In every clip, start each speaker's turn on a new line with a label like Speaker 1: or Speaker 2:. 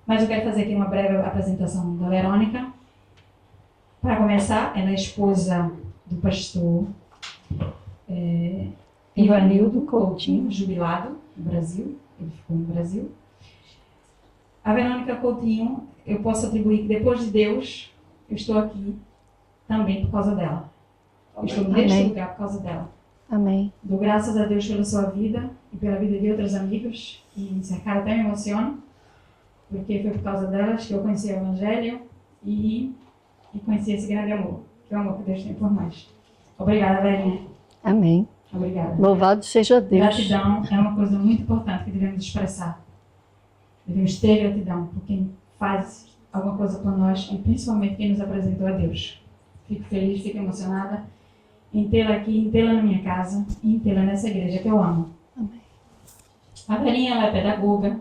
Speaker 1: Mas eu quero fazer aqui uma breve apresentação da Verônica. Para começar, ela é esposa do pastor Ivanildo Coutinho, jubilado no Brasil. Ele ficou no Brasil. A Verônica Coutinho, eu posso atribuir que depois de Deus, eu estou aqui também por causa dela. Eu estou neste lugar por causa dela.
Speaker 2: Amém.
Speaker 1: Dou graças a Deus pela sua vida e pela vida de outros amigos que me cercaram, até me emocionam, porque foi por causa delas que eu conheci o Evangelho e conheci esse grande amor, que é o amor que Deus tem por nós. Obrigada, Verinha.
Speaker 2: Amém.
Speaker 1: Obrigada.
Speaker 2: Louvado seja Deus.
Speaker 1: Gratidão é uma coisa muito importante que devemos expressar. Devemos ter gratidão por quem faz alguma coisa por nós e principalmente quem nos apresentou a Deus. Fico feliz, fico emocionada em tê-la aqui, em tê-la na minha casa e em tê-la nessa igreja que eu amo.
Speaker 2: Amém.
Speaker 1: A Verinha, ela é pedagoga.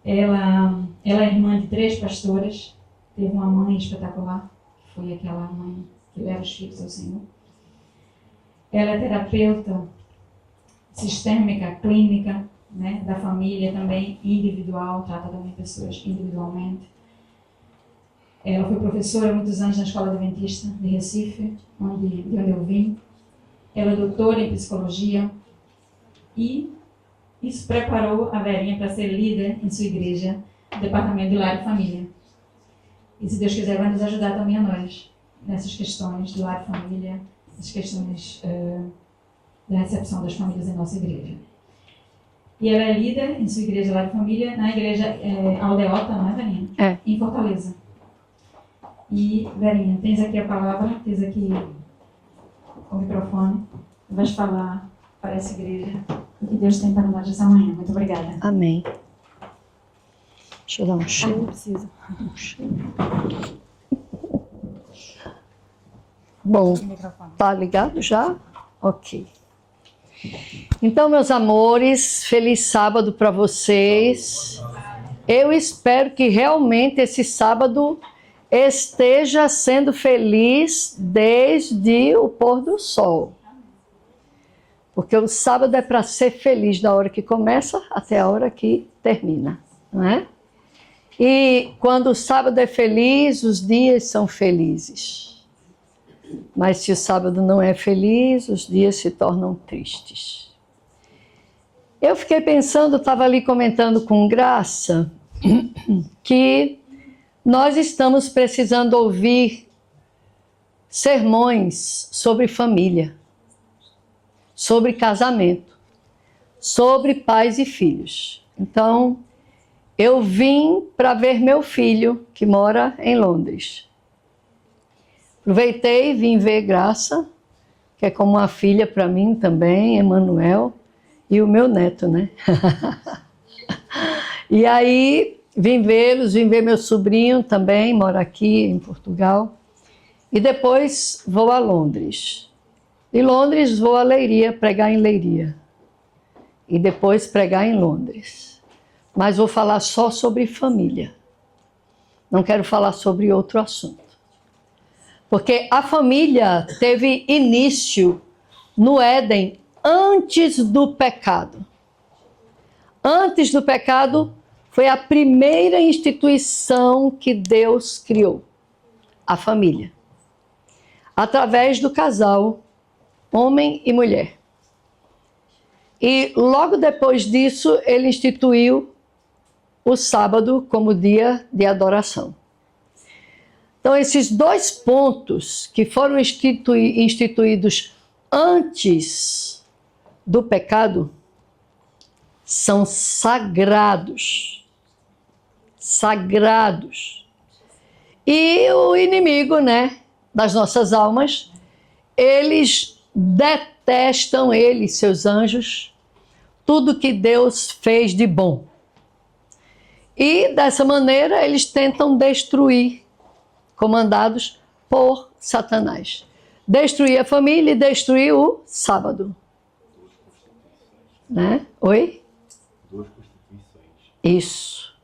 Speaker 1: Ela é irmã de 3 pastoras. Teve uma mãe espetacular, que foi aquela mãe que leva os filhos ao Senhor. Ela é terapeuta sistêmica, clínica, né, da família também, individual, trata também pessoas individualmente. Ela foi professora há muitos anos na Escola Adventista de Recife, de onde eu vim. Ela é doutora em psicologia e isso preparou a Verinha para ser líder em sua igreja, no Departamento de Lar e Família. E se Deus quiser, vai nos ajudar também a nós nessas questões de lar e família, as questões da recepção das famílias em nossa igreja. E ela é líder em sua igreja Lar e Família, na igreja Aldeota, não é, Verinha?
Speaker 2: É.
Speaker 1: Em Fortaleza. E, Verinha, tens aqui a palavra, tens aqui o microfone, vais falar para essa igreja o que Deus tem para nós essa manhã. Muito obrigada.
Speaker 2: Amém. Deixa eu dar um cheiro.
Speaker 1: Não precisa.
Speaker 2: Bom, tá ligado já? Ok. Então, meus amores, feliz sábado para vocês. Eu espero que realmente esse sábado esteja sendo feliz desde o pôr do sol. Porque o sábado é para ser feliz da hora que começa até a hora que termina, não é? E quando o sábado é feliz, os dias são felizes. Mas se o sábado não é feliz, os dias se tornam tristes. Eu fiquei pensando, estava ali comentando com Graça, que nós estamos precisando ouvir sermões sobre família, sobre casamento, sobre pais e filhos. Então, eu vim para ver meu filho, que mora em Londres. Aproveitei e vim ver Graça, que é como uma filha para mim também, Emanuel, e o meu neto, né? E aí, vim vê-los, vim ver meu sobrinho também, mora aqui em Portugal. E depois vou a Londres. De Londres vou a Leiria, pregar em Leiria. E depois pregar em Londres. Mas vou falar só sobre família. Não quero falar sobre outro assunto. Porque a família teve início no Éden antes do pecado. Antes do pecado foi a primeira instituição que Deus criou. A família. Através do casal, homem e mulher. E logo depois disso, ele instituiu o sábado como dia de adoração. Então, esses 2 pontos que foram instituídos antes do pecado são sagrados. Sagrados. E o inimigo, né, das nossas almas, eles detestam, ele e seus anjos, tudo que Deus fez de bom. E dessa maneira eles tentam destruir, comandados por Satanás. Destruir a família e destruir o sábado. Né? Oi?
Speaker 3: 2 constituições.
Speaker 2: Isso.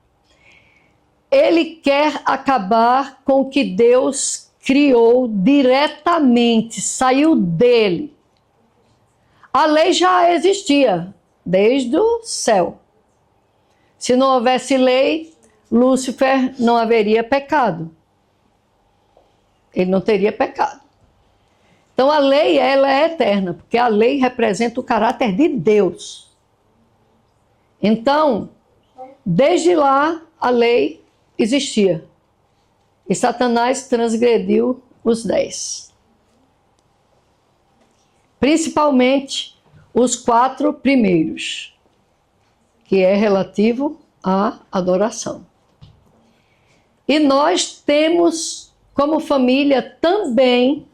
Speaker 2: Ele quer acabar com o que Deus criou diretamente, saiu dele. A lei já existia desde o céu. Se não houvesse lei, Lúcifer não haveria pecado. Ele não teria pecado. Então a lei, ela é eterna, porque a lei representa o caráter de Deus. Então, desde lá, a lei existia. E Satanás transgrediu os 10. Principalmente os 4 primeiros, que é relativo à adoração. E nós temos, como família, também,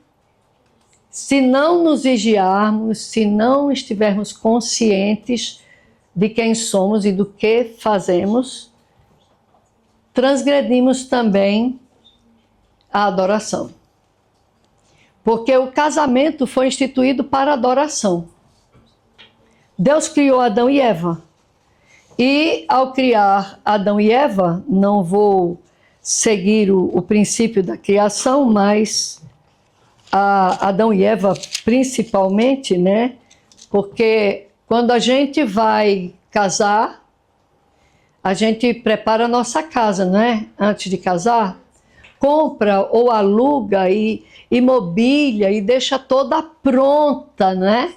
Speaker 2: se não nos vigiarmos, se não estivermos conscientes de quem somos e do que fazemos, transgredimos também a adoração. Porque o casamento foi instituído para adoração. Deus criou Adão e Eva. E ao criar Adão e Eva, não vou seguir o princípio da criação, mas Adão e Eva principalmente, né? Porque quando a gente vai casar, a gente prepara a nossa casa, né? Antes de casar, compra ou aluga e mobília e deixa toda pronta, né?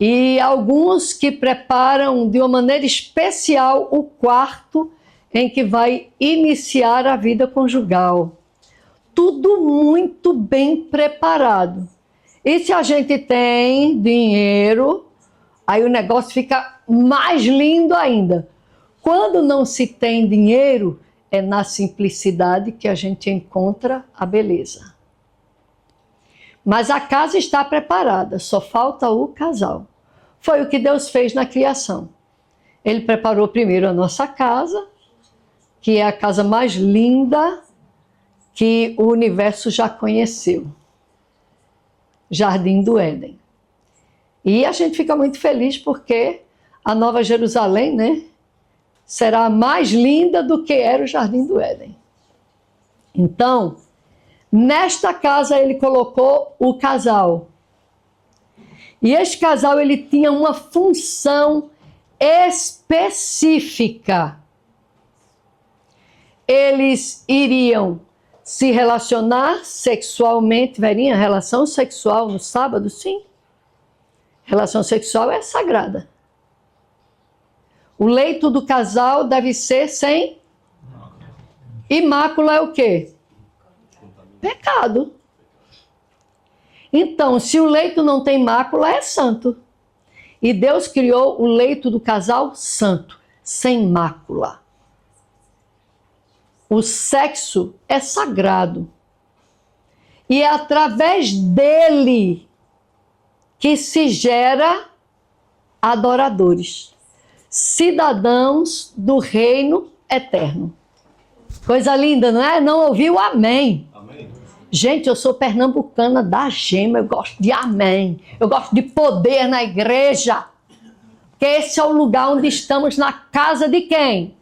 Speaker 2: E alguns que preparam de uma maneira especial o quarto em que vai iniciar a vida conjugal. Tudo muito bem preparado. E se a gente tem dinheiro, aí o negócio fica mais lindo ainda. Quando não se tem dinheiro, é na simplicidade que a gente encontra a beleza. Mas a casa está preparada, só falta o casal. Foi o que Deus fez na criação. Ele preparou primeiro a nossa casa, que é a casa mais linda que o universo já conheceu. Jardim do Éden. E a gente fica muito feliz porque a Nova Jerusalém, né, será mais linda do que era o Jardim do Éden. Então, nesta casa ele colocou o casal. E este casal ele tinha uma função específica. Eles iriam se relacionar sexualmente, veria relação sexual no sábado, sim. Relação sexual é sagrada. O leito do casal deve ser sem... E mácula é o quê? Pecado. Então, se o leito não tem mácula, é santo. E Deus criou o leito do casal santo, sem mácula. O sexo é sagrado. E é através dele que se gera adoradores, cidadãos do reino eterno. Coisa linda, não é? Não ouviu amém?
Speaker 3: Amém.
Speaker 2: Gente, eu sou pernambucana da gema, eu gosto de amém. Eu gosto de poder na igreja. Porque esse é o lugar onde estamos, na casa de quem?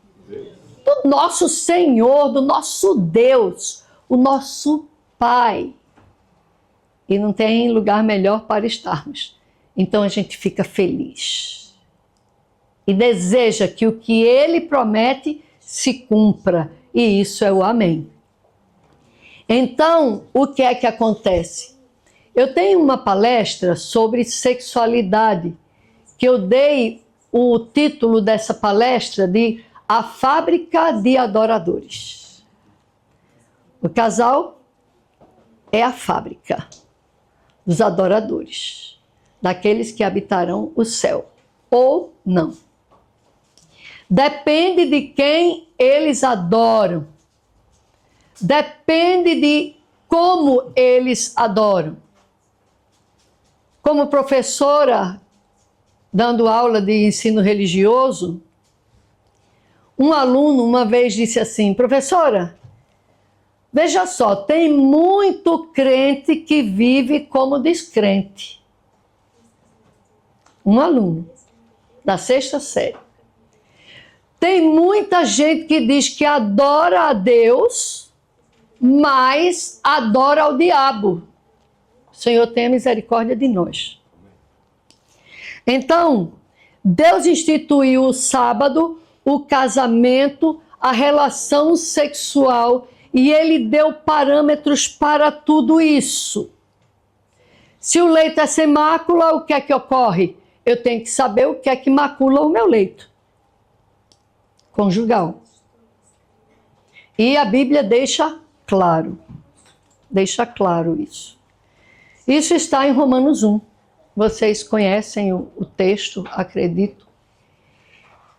Speaker 2: Do nosso Senhor, do nosso Deus, o nosso Pai. E não tem lugar melhor para estarmos. Então a gente fica feliz. E deseja que o que Ele promete se cumpra. E isso é o amém. Então, o que é que acontece? Eu tenho uma palestra sobre sexualidade, que eu dei o título dessa palestra de A Fábrica de Adoradores. O casal é a fábrica dos adoradores, daqueles que habitarão o céu, ou não. Depende de quem eles adoram. Depende de como eles adoram. Como professora, dando aula de ensino religioso, um aluno uma vez disse assim: professora, veja só, tem muito crente que vive como descrente. Um aluno da 6ª série. Tem muita gente que diz que adora a Deus, mas adora ao diabo. O Senhor tenha misericórdia de nós. Então, Deus instituiu o sábado, o casamento, a relação sexual e ele deu parâmetros para tudo isso. Se o leito é sem mácula, o que é que ocorre? Eu tenho que saber o que é que macula o meu leito conjugal. E a Bíblia deixa claro isso. Isso está em Romanos 1. Vocês conhecem o texto, acredito.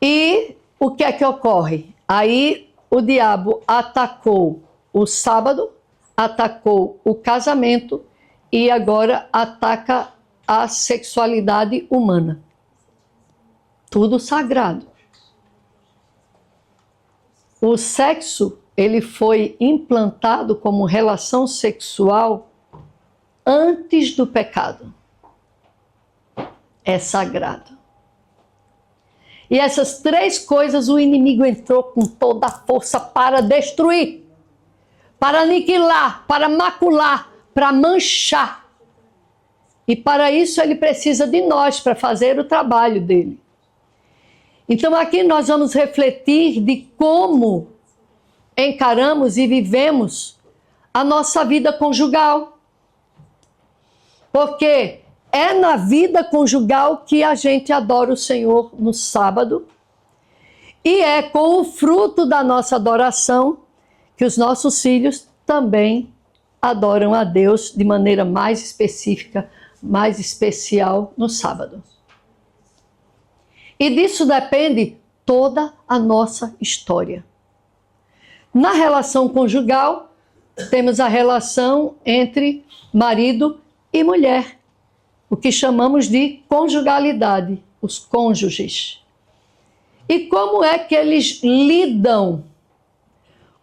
Speaker 2: E o que é que ocorre? Aí o diabo atacou o sábado, atacou o casamento e agora ataca a sexualidade humana. Tudo sagrado. O sexo, ele foi implantado como relação sexual antes do pecado. É sagrado. E essas três coisas o inimigo entrou com toda a força para destruir, para aniquilar, para macular, para manchar. E para isso ele precisa de nós para fazer o trabalho dele. Então aqui nós vamos refletir de como encaramos e vivemos a nossa vida conjugal. Porque é na vida conjugal que a gente adora o Senhor no sábado. E é com o fruto da nossa adoração que os nossos filhos também adoram a Deus de maneira mais específica, mais especial no sábado. E disso depende toda a nossa história. Na relação conjugal, temos a relação entre marido e mulher, o que chamamos de conjugalidade, os cônjuges. E como é que eles lidam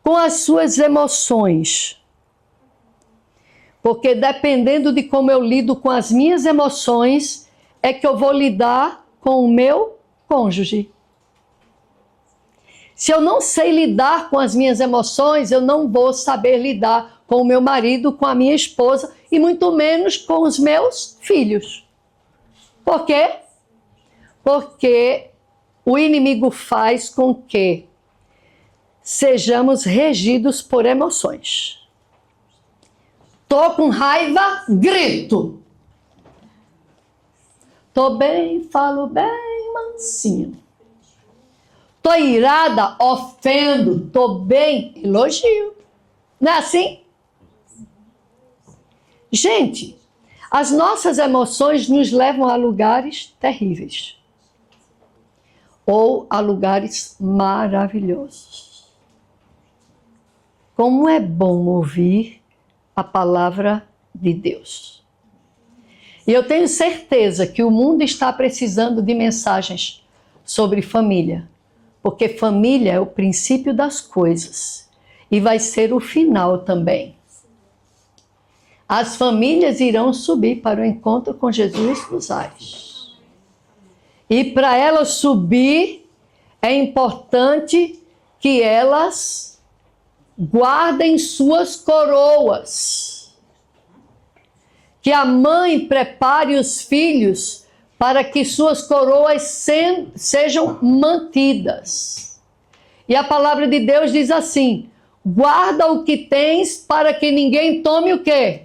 Speaker 2: com as suas emoções? Porque dependendo de como eu lido com as minhas emoções, é que eu vou lidar com o meu cônjuge. Se eu não sei lidar com as minhas emoções, eu não vou saber lidar com o meu marido, com a minha esposa e muito menos com os meus filhos. Por quê? Porque o inimigo faz com que sejamos regidos por emoções. Tô com raiva, grito. Tô bem, falo bem, mansinho. Tô irada, ofendo. Tô bem, elogio. Não é assim? Gente, as nossas emoções nos levam a lugares terríveis. Ou a lugares maravilhosos. Como é bom ouvir a palavra de Deus. E eu tenho certeza que o mundo está precisando de mensagens sobre família, porque família é o princípio das coisas e vai ser o final também. As famílias irão subir para o encontro com Jesus nos ares. E para elas subir, é importante que elas guardem suas coroas. Que a mãe prepare os filhos para que suas coroas sejam mantidas. E a palavra de Deus diz assim: guarda o que tens para que ninguém tome o quê?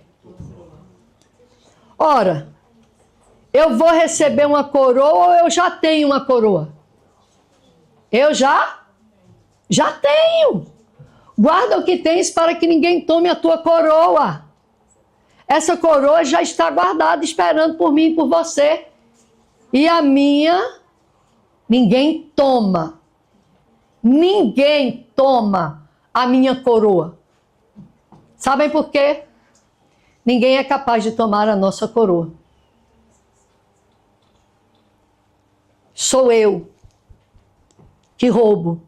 Speaker 2: Ora, eu vou receber uma coroa ou eu já tenho uma coroa? Eu já tenho. Guarda o que tens para que ninguém tome a tua coroa. Essa coroa já está guardada, esperando por mim e por você. E a minha, ninguém toma. Ninguém toma a minha coroa. Sabem por quê? Ninguém é capaz de tomar a nossa coroa. Sou eu que roubo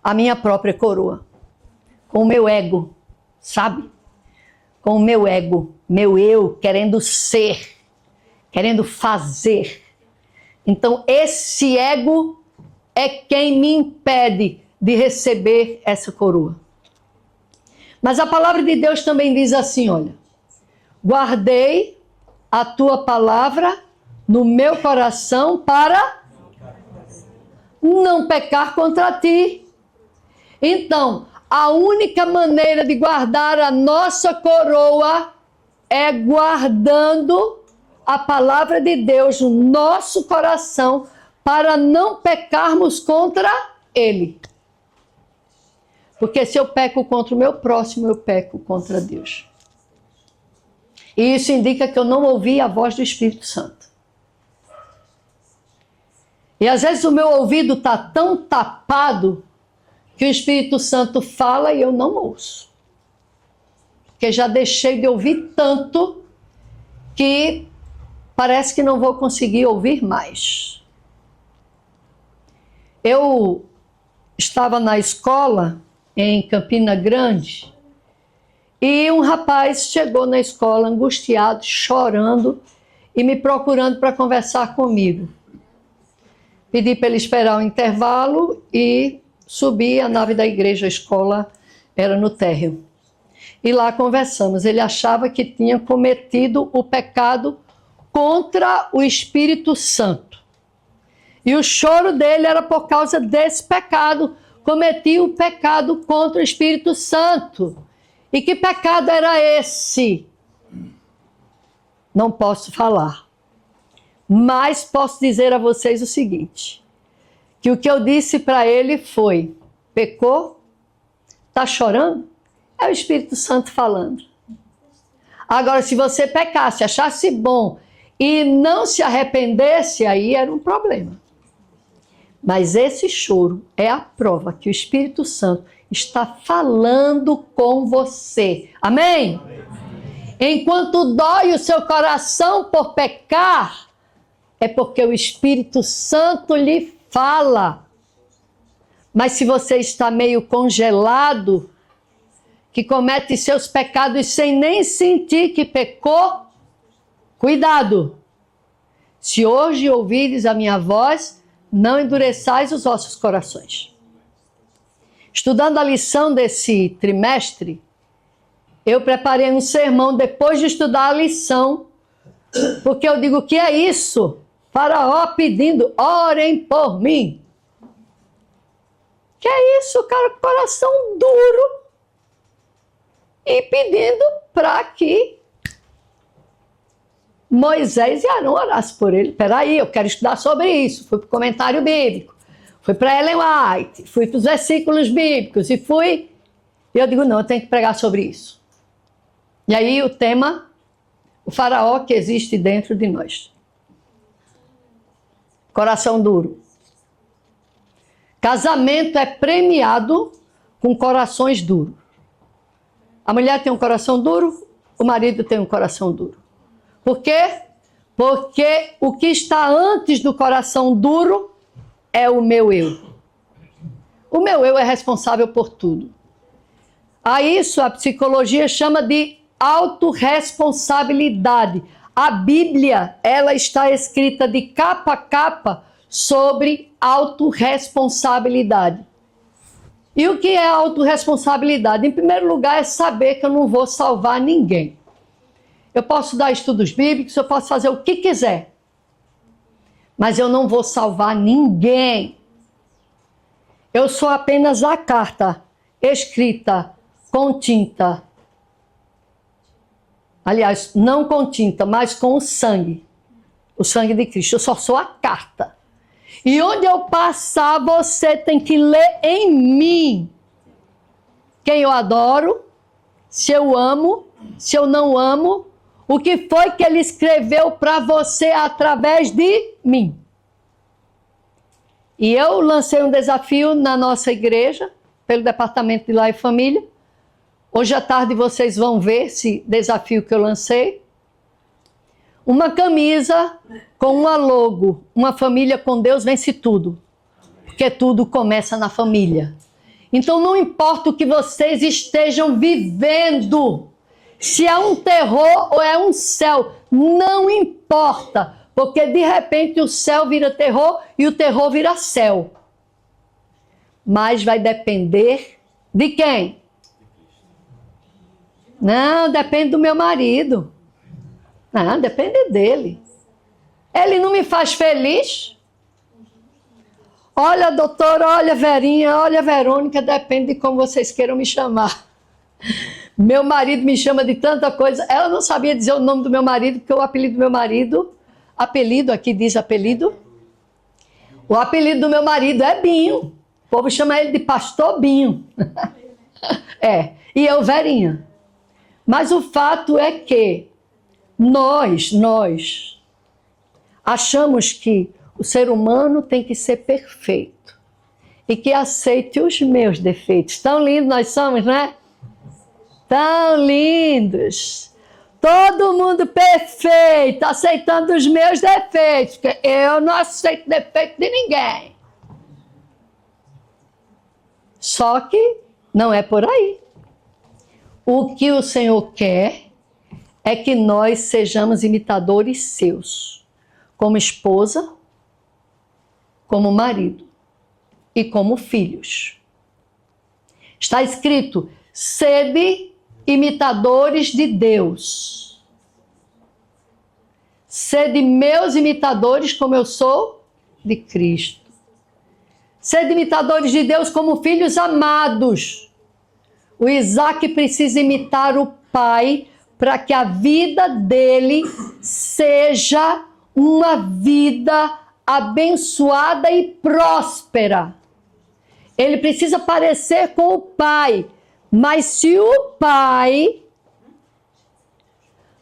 Speaker 2: a minha própria coroa. Com o meu ego, sabe? Com o meu ego, meu eu querendo ser, querendo fazer. Então esse ego é quem me impede de receber essa coroa. Mas a palavra de Deus também diz assim, olha: guardei a tua palavra no meu coração para não pecar contra ti. Então, a única maneira de guardar a nossa coroa é guardando a palavra de Deus no nosso coração para não pecarmos contra Ele. Porque se eu peco contra o meu próximo, eu peco contra Deus. E isso indica que eu não ouvi a voz do Espírito Santo. E às vezes o meu ouvido está tão tapado que o Espírito Santo fala e eu não ouço. Porque já deixei de ouvir tanto que parece que não vou conseguir ouvir mais. Eu estava na escola em Campina Grande e um rapaz chegou na escola angustiado, chorando e me procurando para conversar comigo. Pedi para ele esperar o intervalo e subi a nave da igreja, a escola era no térreo. E lá conversamos. Ele achava que tinha cometido o pecado contra o Espírito Santo. E o choro dele era por causa desse pecado. Cometi o pecado contra o Espírito Santo. E que pecado era esse? Não posso falar. Mas posso dizer a vocês o seguinte, que o que eu disse para ele foi, pecou? Está chorando? É o Espírito Santo falando. Agora, se você pecasse, achasse bom e não se arrependesse, aí era um problema. Mas esse choro é a prova que o Espírito Santo está falando com você. Amém? Enquanto dói o seu coração por pecar, é porque o Espírito Santo lhe fala. Mas se você está meio congelado, que comete seus pecados sem nem sentir que pecou, cuidado. Se hoje ouvires a minha voz, não endureçais os vossos corações. Estudando a lição desse trimestre, eu preparei um sermão depois de estudar a lição, porque eu digo, o que é isso? Faraó pedindo, orem por mim. Que é isso, cara, coração duro. E pedindo para que Moisés e Arão orassem por ele. Peraí, eu quero estudar sobre isso. Fui para o comentário bíblico, fui para Ellen White, fui para os versículos bíblicos e fui. E eu digo, não, eu tenho que pregar sobre isso. E aí o tema, o faraó que existe dentro de nós. Coração duro. Casamento é premiado com corações duros. A mulher tem um coração duro, o marido tem um coração duro. Por quê? Porque o que está antes do coração duro é o meu eu. O meu eu é responsável por tudo. A isso a psicologia chama de autorresponsabilidade. A Bíblia, ela está escrita de capa a capa sobre autorresponsabilidade. E o que é autorresponsabilidade? Em primeiro lugar, é saber que eu não vou salvar ninguém. Eu posso dar estudos bíblicos, eu posso fazer o que quiser, mas eu não vou salvar ninguém. Eu sou apenas a carta escrita com tinta. Aliás, não com tinta, mas com o sangue de Cristo. Eu só sou a carta. E onde eu passar, você tem que ler em mim quem eu adoro, se eu amo, se eu não amo, o que foi que ele escreveu para você através de mim. E eu lancei um desafio na nossa igreja, pelo Departamento de Lar e Família. Hoje à tarde vocês vão ver esse desafio que eu lancei. Uma camisa com uma logo, uma família com Deus vence tudo. Porque tudo começa na família. Então não importa o que vocês estejam vivendo, se é um terror ou é um céu, não importa. Porque de repente o céu vira terror e o terror vira céu. Mas vai depender de quem? Não, depende do meu marido. Não, depende dele. Ele não me faz feliz? Olha, doutora, olha, Verinha, olha, Verônica, depende de como vocês queiram me chamar. Meu marido me chama de tanta coisa. Ela não sabia dizer o nome do meu marido, porque o apelido do meu marido, apelido, aqui diz apelido. O apelido do meu marido é Binho. O povo chama ele de Pastor Binho. E eu, Verinha. Mas o fato é que nós achamos que o ser humano tem que ser perfeito e que aceite os meus defeitos. Tão lindos nós somos, né? Tão lindos. Todo mundo perfeito, aceitando os meus defeitos, porque eu não aceito defeito de ninguém. Só que não é por aí. O que o Senhor quer é que nós sejamos imitadores seus, como esposa, como marido e como filhos. Está escrito: sede imitadores de Deus. Sede meus imitadores, como eu sou de Cristo. Sede imitadores de Deus como filhos amados. O Isaac precisa imitar o pai para que a vida dele seja uma vida abençoada e próspera. Ele precisa parecer com o pai. Mas se o pai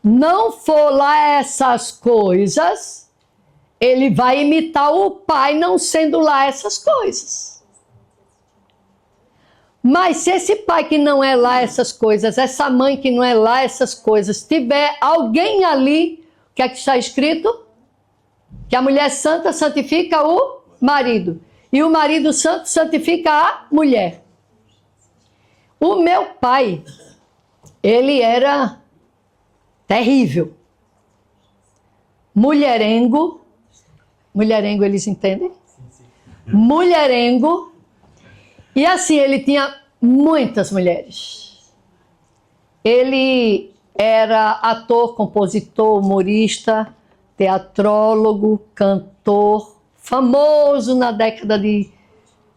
Speaker 2: não for lá essas coisas, ele vai imitar o pai não sendo lá essas coisas. Mas se esse pai que não é lá essas coisas, essa mãe que não é lá essas coisas, tiver alguém ali, o que é que está escrito? Que a mulher santa santifica o marido. E o marido santo santifica a mulher. O meu pai, ele era terrível. Mulherengo. Mulherengo, eles entendem? Mulherengo. E assim, ele tinha muitas mulheres. Ele era ator, compositor, humorista, teatrólogo, cantor, famoso na década de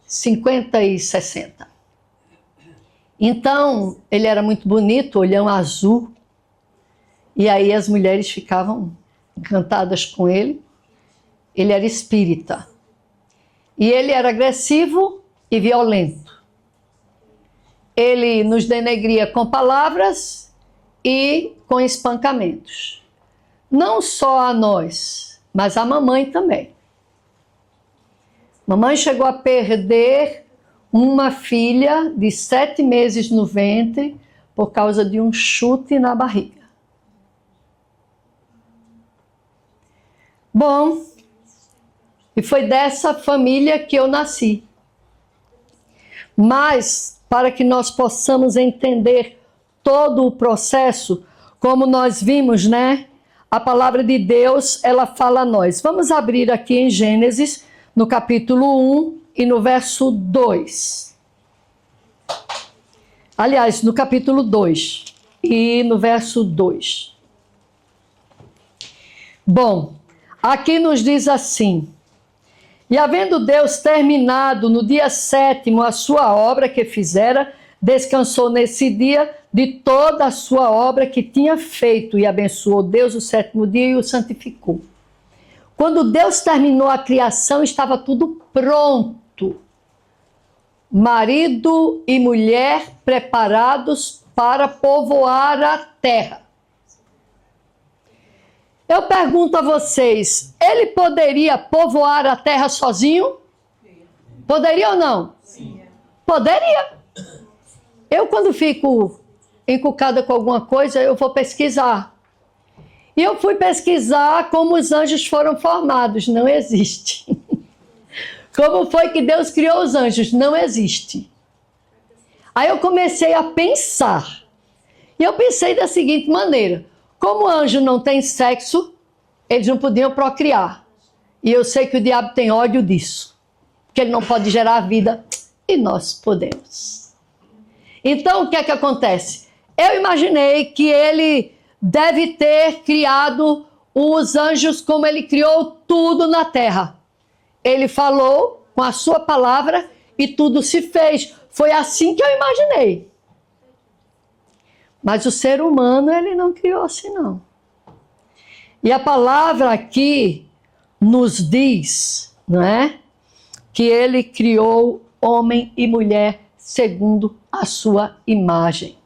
Speaker 2: 50 e 60. Então, ele era muito bonito, olhão azul. E aí as mulheres ficavam encantadas com ele. Ele era espírita. E ele era agressivo e violento. Ele nos denegria com palavras e com espancamentos. Não só a nós, mas a mamãe também. Mamãe chegou a perder uma filha de 7 meses no ventre por causa de um chute na barriga. Bom, e foi dessa família que eu nasci. Mas, para que nós possamos entender todo o processo, como nós vimos, né? A palavra de Deus, ela fala a nós. Vamos abrir aqui em Gênesis, no capítulo 1 e no verso 2. Aliás, no capítulo 2 e no verso 2. Bom, aqui nos diz assim: e havendo Deus terminado no dia 7º a sua obra que fizera, descansou nesse dia de toda a sua obra que tinha feito, e abençoou Deus o 7º dia e o santificou. Quando Deus terminou a criação, estava tudo pronto. Marido e mulher preparados para povoar a terra. Eu pergunto a vocês, ele poderia povoar a terra sozinho? Poderia ou não? Sim. Poderia. Eu, quando fico encucada com alguma coisa, eu vou pesquisar. E eu fui pesquisar como os anjos foram formados. Não existe. Como foi que Deus criou os anjos? Não existe. Aí eu comecei a pensar. E eu pensei da seguinte maneira: como o anjo não tem sexo, eles não podiam procriar. E eu sei que o diabo tem ódio disso. Que ele não pode gerar vida. E nós podemos. Então, o que é que acontece? Eu imaginei que ele deve ter criado os anjos como ele criou tudo na terra. Ele falou, com a sua palavra e tudo se fez. Foi assim que eu imaginei. Mas o ser humano, ele não criou assim, não. E a palavra aqui nos diz, não é? Que ele criou homem e mulher segundo a sua imagem.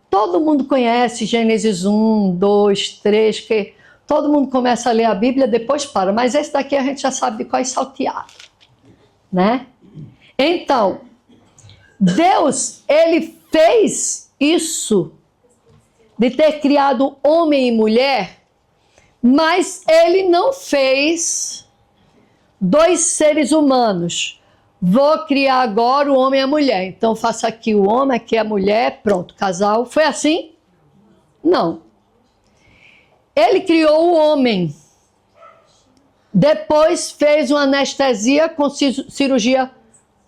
Speaker 2: Todo mundo conhece Gênesis 1, 2, 3, que todo mundo começa a ler a Bíblia, depois para. Mas esse daqui a gente já sabe de qual é salteado, né? Então, Deus, ele fez isso de ter criado homem e mulher, mas ele não fez dois seres humanos. Vou criar agora o homem e a mulher. Então faça aqui o homem, aqui a mulher, pronto, casal. Foi assim? Não. Ele criou o homem. Depois fez uma anestesia com cirurgia,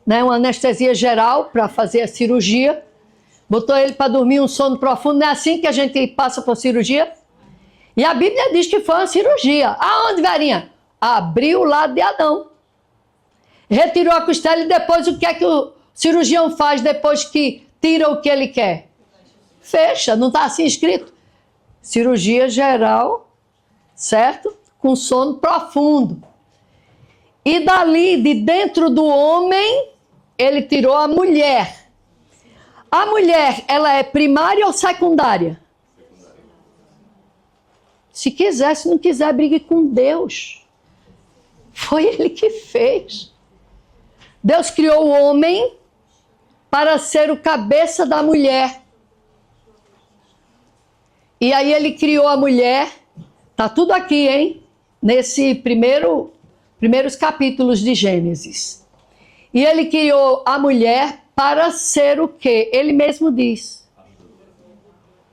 Speaker 2: né, uma anestesia geral para fazer a cirurgia. Botou ele para dormir um sono profundo. Não é assim que a gente passa por cirurgia? E a Bíblia diz que foi uma cirurgia. Aonde, Verinha? Abriu o lado de Adão. Retirou a costela e depois o que é que o cirurgião faz depois que tira o que ele quer? Fecha, não está assim escrito? Cirurgia geral, certo? Com sono profundo. E dali, de dentro do homem, ele tirou a mulher. A mulher, ela é primária ou secundária? Se quiser, se não quiser, brigue com Deus. Foi ele que fez. Deus criou o homem para ser o cabeça da mulher. E aí ele criou a mulher. Tá tudo aqui, hein? Nesse primeiros capítulos de Gênesis. E ele criou a mulher para ser o quê? Ele mesmo diz.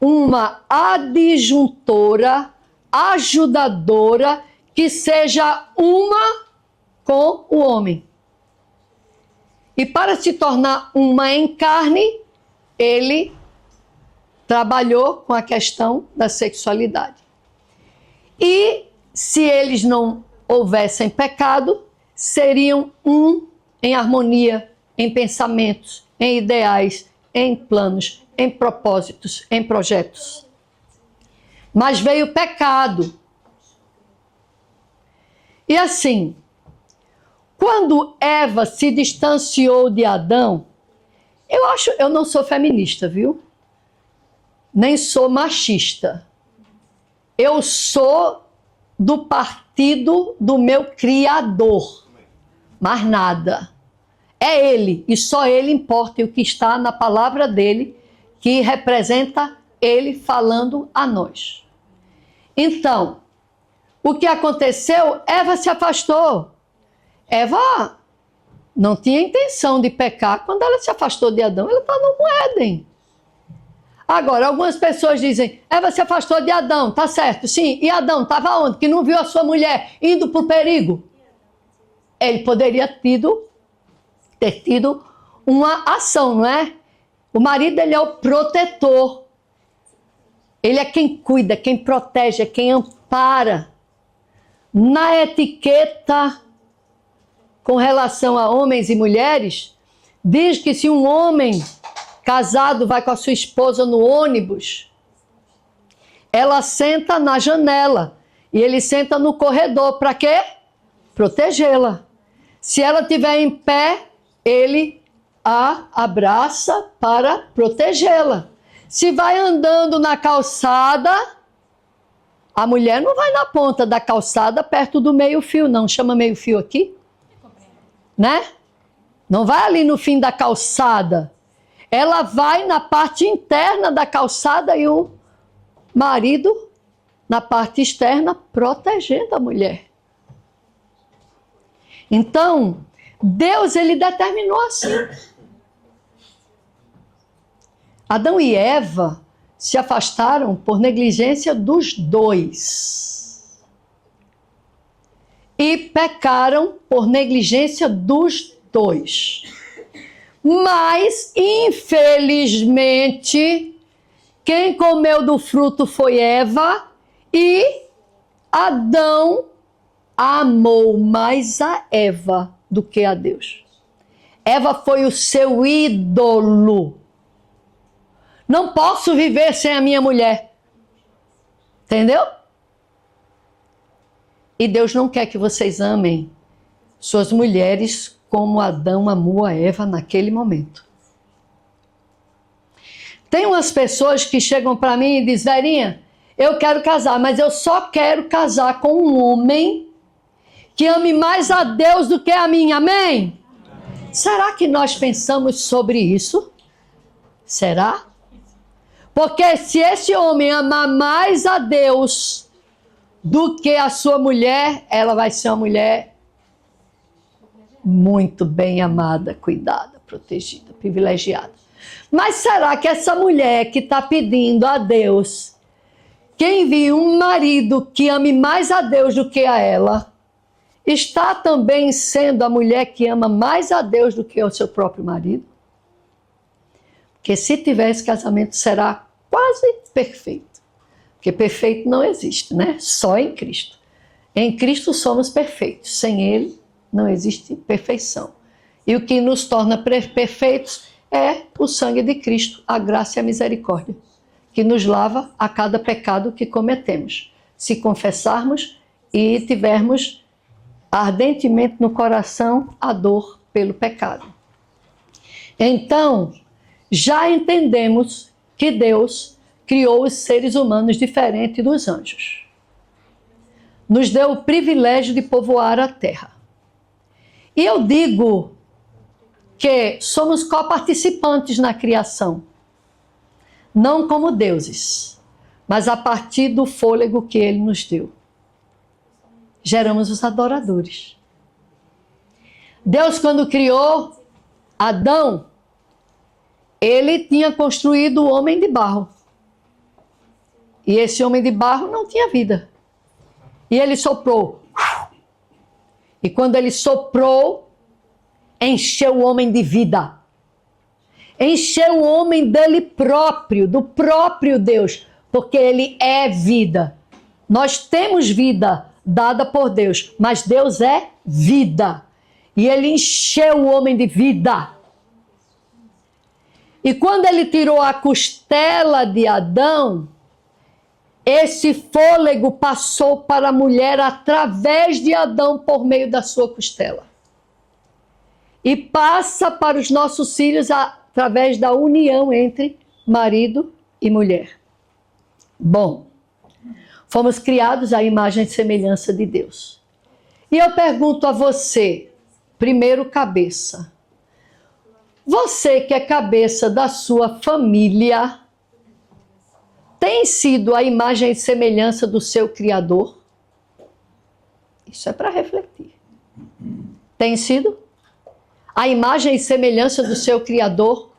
Speaker 2: Uma adjuntora, ajudadora, que seja uma com o homem. E para se tornar uma em carne, ele trabalhou com a questão da sexualidade. E se eles não houvessem pecado, seriam um em harmonia, em pensamentos, em ideais, em planos, em propósitos, em projetos. Mas veio o pecado. E assim, quando Eva se distanciou de Adão, eu não sou feminista, viu? Nem sou machista. Eu sou do partido do meu Criador. Mais nada. É Ele, e só Ele importa, e o que está na palavra dele, que representa Ele falando a nós. Então, o que aconteceu? Eva se afastou. Eva não tinha intenção de pecar quando ela se afastou de Adão. Ela está no Éden. Agora, algumas pessoas dizem, Eva se afastou de Adão, tá certo, sim. E Adão estava onde? Que não viu a sua mulher indo para o perigo. Ele poderia ter tido uma ação, não é? O marido, ele é o protetor. Ele é quem cuida, quem protege, é quem ampara. Na etiqueta com relação a homens e mulheres, diz que se um homem casado vai com a sua esposa no ônibus, ela senta na janela e ele senta no corredor. Para quê? Protegê-la. Se ela estiver em pé, ele a abraça para protegê-la. Se vai andando na calçada, a mulher não vai na ponta da calçada perto do meio-fio, não. Chama meio-fio aqui? Né? Não vai ali no fim da calçada. Ela vai na parte interna da calçada e o marido na parte externa protegendo a mulher. Então, Deus, ele determinou assim. Adão e Eva se afastaram por negligência dos dois. E pecaram por negligência dos dois. Mas, infelizmente, quem comeu do fruto foi Eva e Adão amou mais a Eva do que a Deus. Eva foi o seu ídolo. Não posso viver sem a minha mulher. Entendeu? E Deus não quer que vocês amem suas mulheres como Adão amou a Eva naquele momento. Tem umas pessoas que chegam para mim e dizem: Verinha, eu quero casar, mas eu só quero casar com um homem que ame mais a Deus do que a mim. Amém? Será que nós pensamos sobre isso? Será? Porque se esse homem amar mais a Deus do que a sua mulher, ela vai ser uma mulher muito bem amada, cuidada, protegida, privilegiada. Mas será que essa mulher que está pedindo a Deus que envie um marido que ame mais a Deus do que a ela, está também sendo a mulher que ama mais a Deus do que o seu próprio marido? Porque se tiver esse casamento, será quase perfeito. Porque perfeito não existe, né? Só em Cristo. Em Cristo somos perfeitos. Sem Ele não existe perfeição. E o que nos torna perfeitos é o sangue de Cristo, a graça e a misericórdia, que nos lava a cada pecado que cometemos. Se confessarmos e tivermos ardentemente no coração a dor pelo pecado. Então, já entendemos que Deus criou os seres humanos diferentes dos anjos. Nos deu o privilégio de povoar a terra. E eu digo que somos coparticipantes na criação. Não como deuses, mas a partir do fôlego que Ele nos deu. Geramos os adoradores. Deus, quando criou Adão, Ele tinha construído o homem de barro. E esse homem de barro não tinha vida. E Ele soprou. E quando Ele soprou, encheu o homem de vida. Encheu o homem dele próprio, do próprio Deus, porque Ele é vida. Nós temos vida dada por Deus, mas Deus é vida. E Ele encheu o homem de vida. E quando Ele tirou a costela de Adão, esse fôlego passou para a mulher através de Adão por meio da sua costela. E passa para os nossos filhos através da união entre marido e mulher. Bom, fomos criados à imagem e semelhança de Deus. E eu pergunto a você, primeiro cabeça, você que é cabeça da sua família, tem sido a imagem e semelhança do seu Criador? Isso é para refletir. Tem sido? A imagem e semelhança do seu Criador?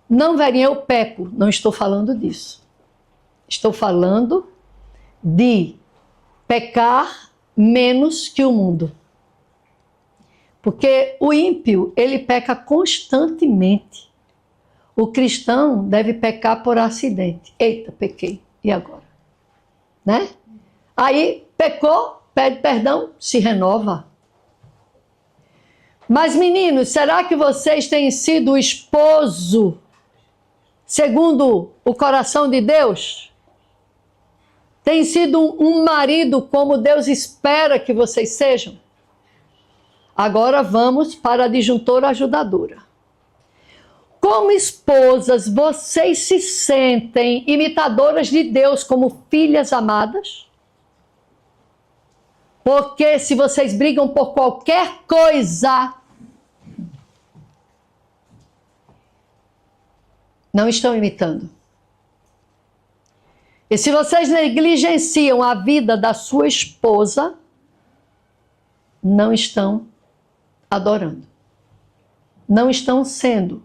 Speaker 2: Não, Verinha, eu peco. Não estou falando disso. Estou falando de pecar menos que o mundo. Porque o ímpio, ele peca constantemente. O cristão deve pecar por acidente. Eita, pequei. E agora? Né? Aí, pecou, pede perdão, se renova. Mas, meninos, será que vocês têm sido o esposo segundo o coração de Deus? Tem sido um marido como Deus espera que vocês sejam? Agora vamos para a disjuntora ajudadora. Como esposas, vocês se sentem imitadoras de Deus como filhas amadas? Porque se vocês brigam por qualquer coisa, não estão imitando. E se vocês negligenciam a vida da sua esposa, não estão adorando. Não estão sendo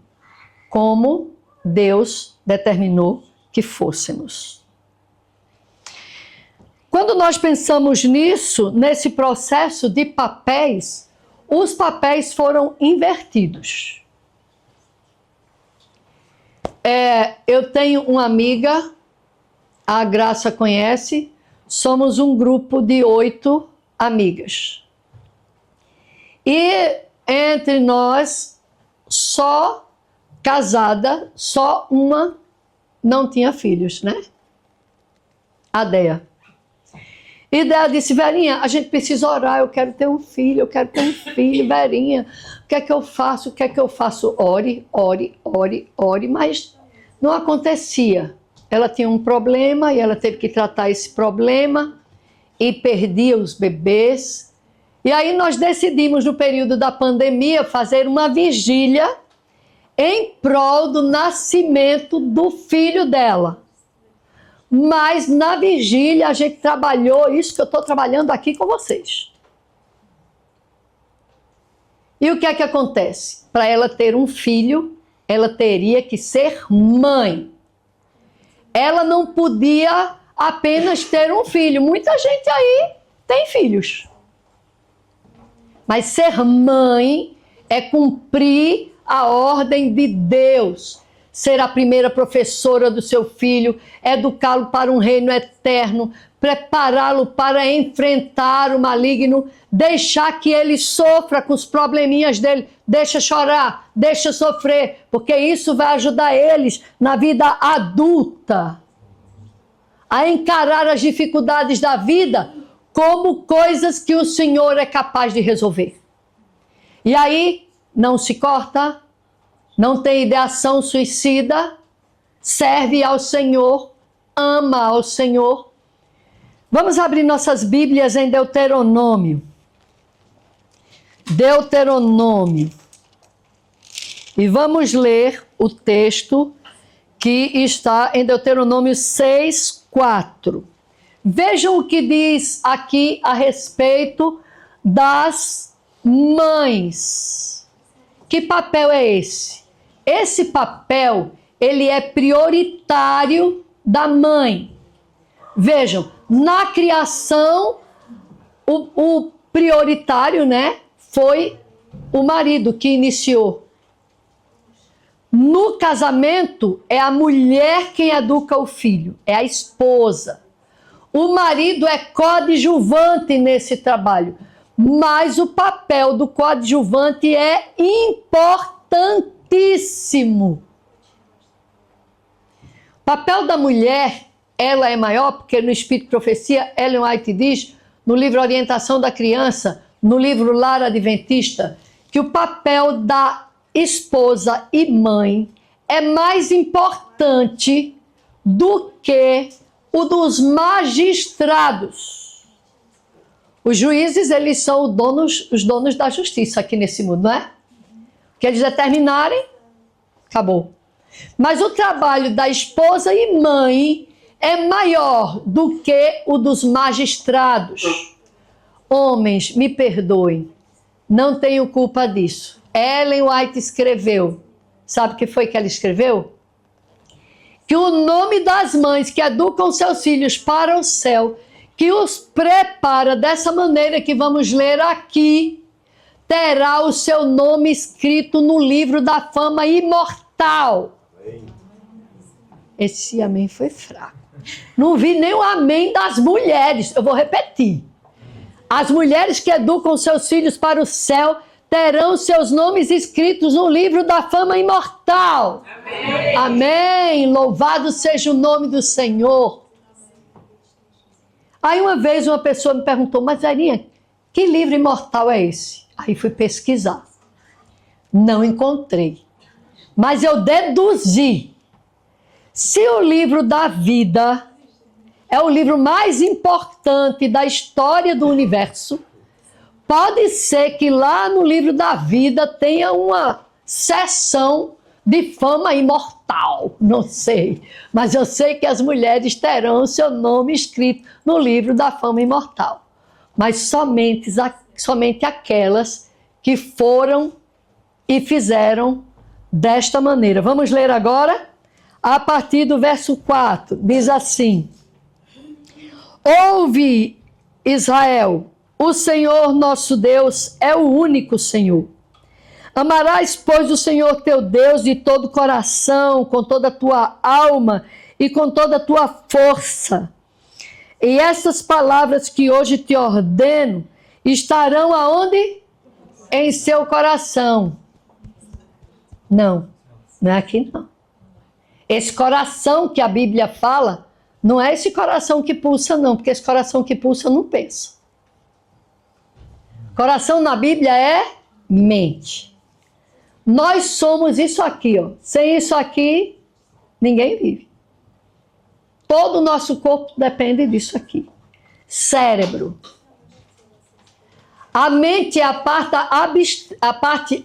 Speaker 2: como Deus determinou que fôssemos. Quando nós pensamos nisso, nesse processo de papéis, os papéis foram invertidos. Eu tenho uma amiga, a Graça conhece, somos um grupo de 8 amigas. E entre nós, só casada, só uma não tinha filhos, né? A Dea. E Dea disse, Verinha, a gente precisa orar, eu quero ter um filho, Verinha. O que é que eu faço? O que é que eu faço? Ore, ore, ore, ore, mas não acontecia. Ela tinha um problema e ela teve que tratar esse problema e perdia os bebês. E aí nós decidimos, no período da pandemia, fazer uma vigília em prol do nascimento do filho dela. Mas na vigília a gente trabalhou isso que eu estou trabalhando aqui com vocês. E o que é que acontece? Para ela ter um filho, ela teria que ser mãe. Ela não podia apenas ter um filho. Muita gente aí tem filhos. Mas ser mãe é cumprir a ordem de Deus. Ser a primeira professora do seu filho, educá-lo para um reino eterno, prepará-lo para enfrentar o maligno, deixar que ele sofra com os probleminhas dele, deixa chorar, deixa sofrer, porque isso vai ajudar eles na vida adulta a encarar as dificuldades da vida como coisas que o Senhor é capaz de resolver. E aí, não se corta, não tem ideação suicida, serve ao Senhor, ama ao Senhor. Vamos abrir nossas Bíblias em Deuteronômio. Deuteronômio. E vamos ler o texto que está em Deuteronômio 6:4. Vejam o que diz aqui a respeito das mães. Que papel é esse? Esse papel, ele é prioritário da mãe. Vejam, na criação, o prioritário, né, foi o marido que iniciou. No casamento, é a mulher quem educa o filho, é a esposa. O marido é coadjuvante nesse trabalho, mas o papel do coadjuvante é importantíssimo. O papel da mulher, ela é maior, porque no Espírito de Profecia, Ellen White diz, no livro Orientação da Criança, no livro Lar Adventista, que o papel da esposa e mãe é mais importante do que o dos magistrados. Os juízes, eles são os donos da justiça aqui nesse mundo, não é? O que eles determinarem, acabou. Mas o trabalho da esposa e mãe é maior do que o dos magistrados. Homens, me perdoem, não tenho culpa disso. Ellen White escreveu, sabe o que foi que ela escreveu? Que o nome das mães que educam seus filhos para o céu, que os prepara dessa maneira que vamos ler aqui, terá o seu nome escrito no livro da fama imortal. Esse amém foi fraco. Não vi nem o amém das mulheres. Eu vou repetir. As mulheres que educam seus filhos para o céu terão seus nomes escritos no livro da fama imortal. Amém. Amém. Louvado seja o nome do Senhor. Aí uma vez uma pessoa me perguntou, mas Verinha, que livro imortal é esse? Aí fui pesquisar. Não encontrei. Mas eu deduzi. Se o livro da vida é o livro mais importante da história do universo, pode ser que lá no livro da vida tenha uma seção de fama imortal. Não sei. Mas eu sei que as mulheres terão o seu nome escrito no livro da fama imortal. Mas somente aquelas que foram e fizeram desta maneira. Vamos ler agora? A partir do verso 4, diz assim: Ouve, Israel, o Senhor nosso Deus é o único Senhor. Amarás, pois, o Senhor teu Deus de todo o coração, com toda a tua alma e com toda a tua força. E essas palavras que hoje te ordeno estarão aonde? em seu coração. Não, não é aqui não. Esse coração que a Bíblia fala, não é esse coração que pulsa não, porque esse coração que pulsa não pensa. Coração na Bíblia é mente. Nós somos isso aqui, ó. Sem isso aqui, ninguém vive. Todo o nosso corpo depende disso aqui. Cérebro. A mente é a parte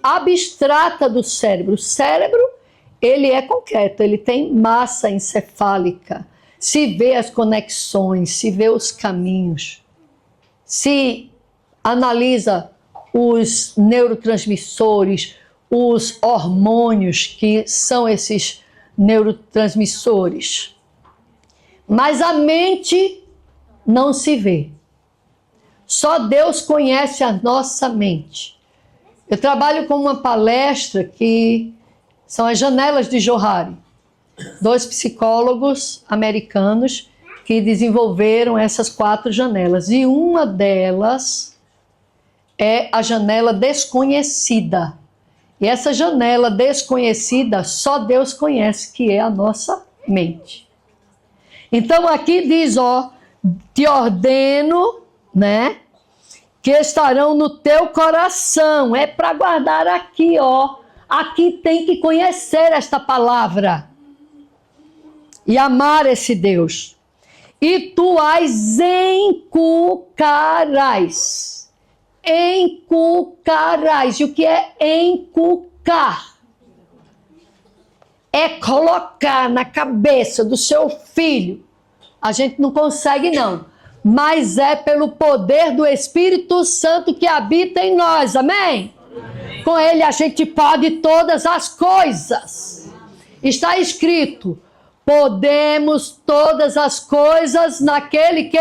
Speaker 2: abstrata do cérebro. O cérebro, ele é concreto, ele tem massa encefálica. Se vê as conexões, se vê os caminhos, se analisa os neurotransmissores, os hormônios que são esses neurotransmissores. Mas a mente não se vê. Só Deus conhece a nossa mente. Eu trabalho com uma palestra que são as janelas de Johari. 2 psicólogos americanos que desenvolveram essas 4 janelas. E uma delas é a janela desconhecida. E essa janela desconhecida só Deus conhece, que é a nossa mente. Então aqui diz, ó, te ordeno, né, que estarão no teu coração. É para guardar aqui, ó. Aqui tem que conhecer esta palavra e amar esse Deus. E tu as encucarás. Encucarás. E o que é encucar? É colocar na cabeça do seu filho. A gente não consegue, não. Mas é pelo poder do Espírito Santo que habita em nós. Amém? Amém. Com ele a gente pode todas as coisas. Está escrito: podemos todas as coisas naquele que...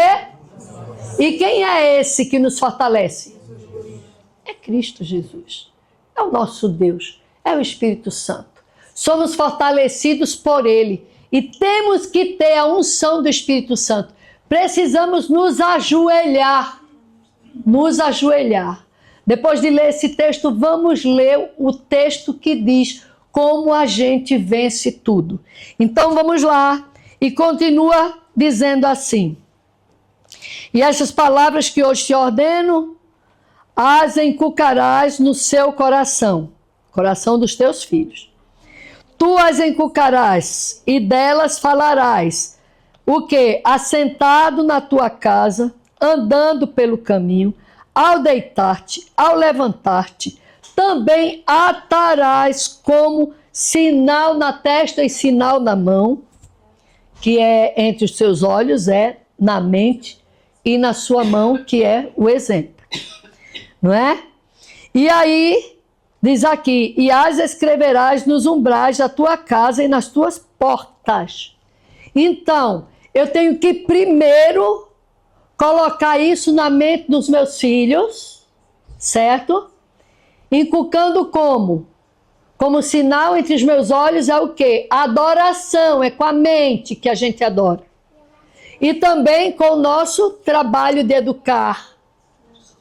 Speaker 2: E quem é esse que nos fortalece? É Cristo Jesus. É o nosso Deus. É o Espírito Santo. Somos fortalecidos por ele. E temos que ter a unção do Espírito Santo. Precisamos nos ajoelhar. Nos ajoelhar. Depois de ler esse texto, vamos ler o texto que diz como a gente vence tudo. Então vamos lá. E continua dizendo assim: e essas palavras que hoje te ordeno, as encucarás no seu coração, coração dos teus filhos. Tu as encucarás e delas falarás. O quê? Assentado na tua casa, andando pelo caminho, ao deitar-te, ao levantar-te, também atarás como sinal na testa e sinal na mão, que é entre os seus olhos, é na mente, e na sua mão, que é o exemplo. Não é? E aí, diz aqui, e as escreverás nos umbrais da tua casa e nas tuas portas. Então, eu tenho que primeiro colocar isso na mente dos meus filhos, certo? Inculcando como? Como sinal entre os meus olhos é o quê? Adoração, é com a mente que a gente adora. E também com o nosso trabalho de educar,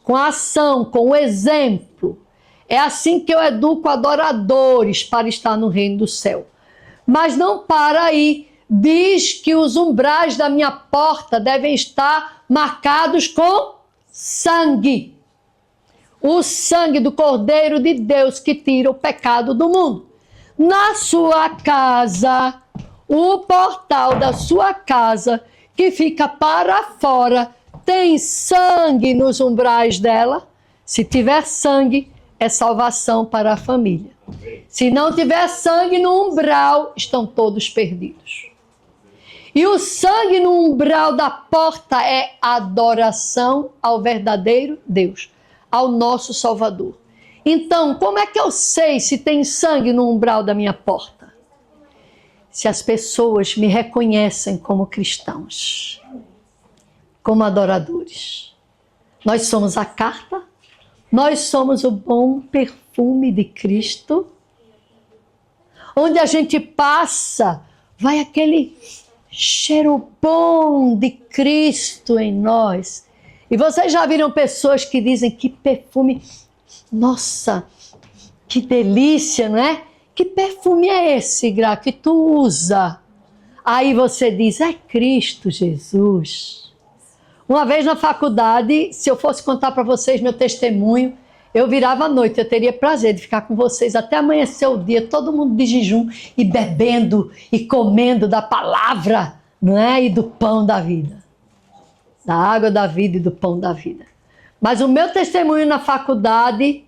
Speaker 2: com a ação, com o exemplo. É assim que eu educo adoradores para estar no reino do céu. Mas não para aí. Diz que os umbrais da minha porta devem estar marcados com sangue. O sangue do Cordeiro de Deus que tira o pecado do mundo. Na sua casa, o portal da sua casa, que fica para fora, tem sangue nos umbrais dela. Se tiver sangue, é salvação para a família. Se não tiver sangue no umbral, estão todos perdidos. E o sangue no umbral da porta é adoração ao verdadeiro Deus, ao nosso Salvador. Então, como é que eu sei se tem sangue no umbral da minha porta? Se as pessoas me reconhecem como cristãos, como adoradores. Nós somos a carta, nós somos o bom perfume de Cristo. Onde a gente passa, vai aquele cheiro bom de Cristo em nós. E vocês já viram pessoas que dizem que perfume Nossa, que delícia, não é? Que perfume é esse, Gra, que tu usa? Aí você diz, é Cristo Jesus. Uma vez na faculdade, se eu fosse contar para vocês meu testemunho, eu virava à noite, eu teria prazer de ficar com vocês até amanhecer o dia, todo mundo de jejum e bebendo e comendo da palavra, não é? E do pão da vida. Da água da vida e do pão da vida. Mas o meu testemunho na faculdade